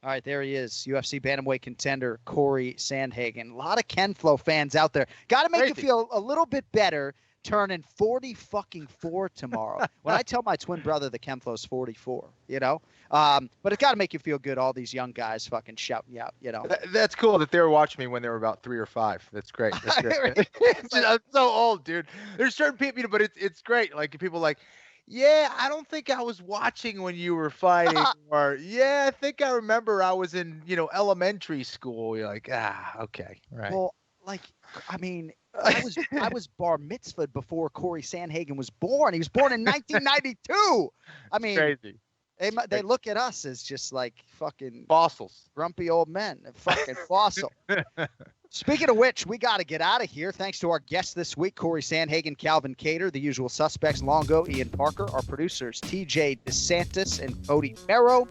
All right, there he is, UFC bantamweight contender Cory Sandhagen. A lot of Ken Flo fans out there. Got to make you feel a little bit better turning 44 tomorrow. When I tell my twin brother that Ken Flo's 44, you know? But it's got to make you feel good, all these young guys fucking shouting you out, you know? That's cool that they were watching me when they were about 3 or 5. That's great. That's great. I'm so old, dude. There's certain people, but it's great. Like, people like, yeah, I don't think I was watching when you were fighting, or yeah, I think I remember I was in, elementary school. You're like, okay, right. Well, like, I mean, I was bar mitzvahed before Cory Sandhagen was born. He was born in 1992. I mean, crazy. They look at us as just like fucking fossils, grumpy old men, fucking fossil. Speaking of which, we got to get out of here. Thanks to our guests this week, Cory Sandhagen, Calvin Kattar, the usual suspects, Longo, Ian Parker, our producers, TJ DeSantis and Cody Merrow.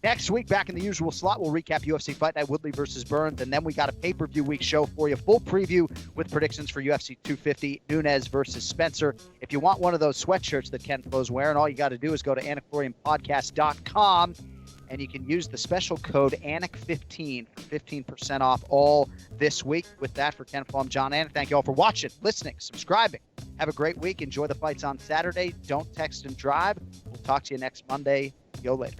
Next week, back in the usual slot, we'll recap UFC Fight Night Woodley versus Burns, and then we got a pay-per-view week show for you, full preview with predictions for UFC 250, Nunes versus Spencer. If you want one of those sweatshirts that Ken Flo's wearing, all you got to do is go to AnikFlorianPodcast.com, and you can use the special code ANIK15 for 15% off all this week. With that, for Ken Flo, I'm John Anik. Thank you all for watching, listening, subscribing. Have a great week. Enjoy the fights on Saturday. Don't text and drive. We'll talk to you next Monday. Yo later.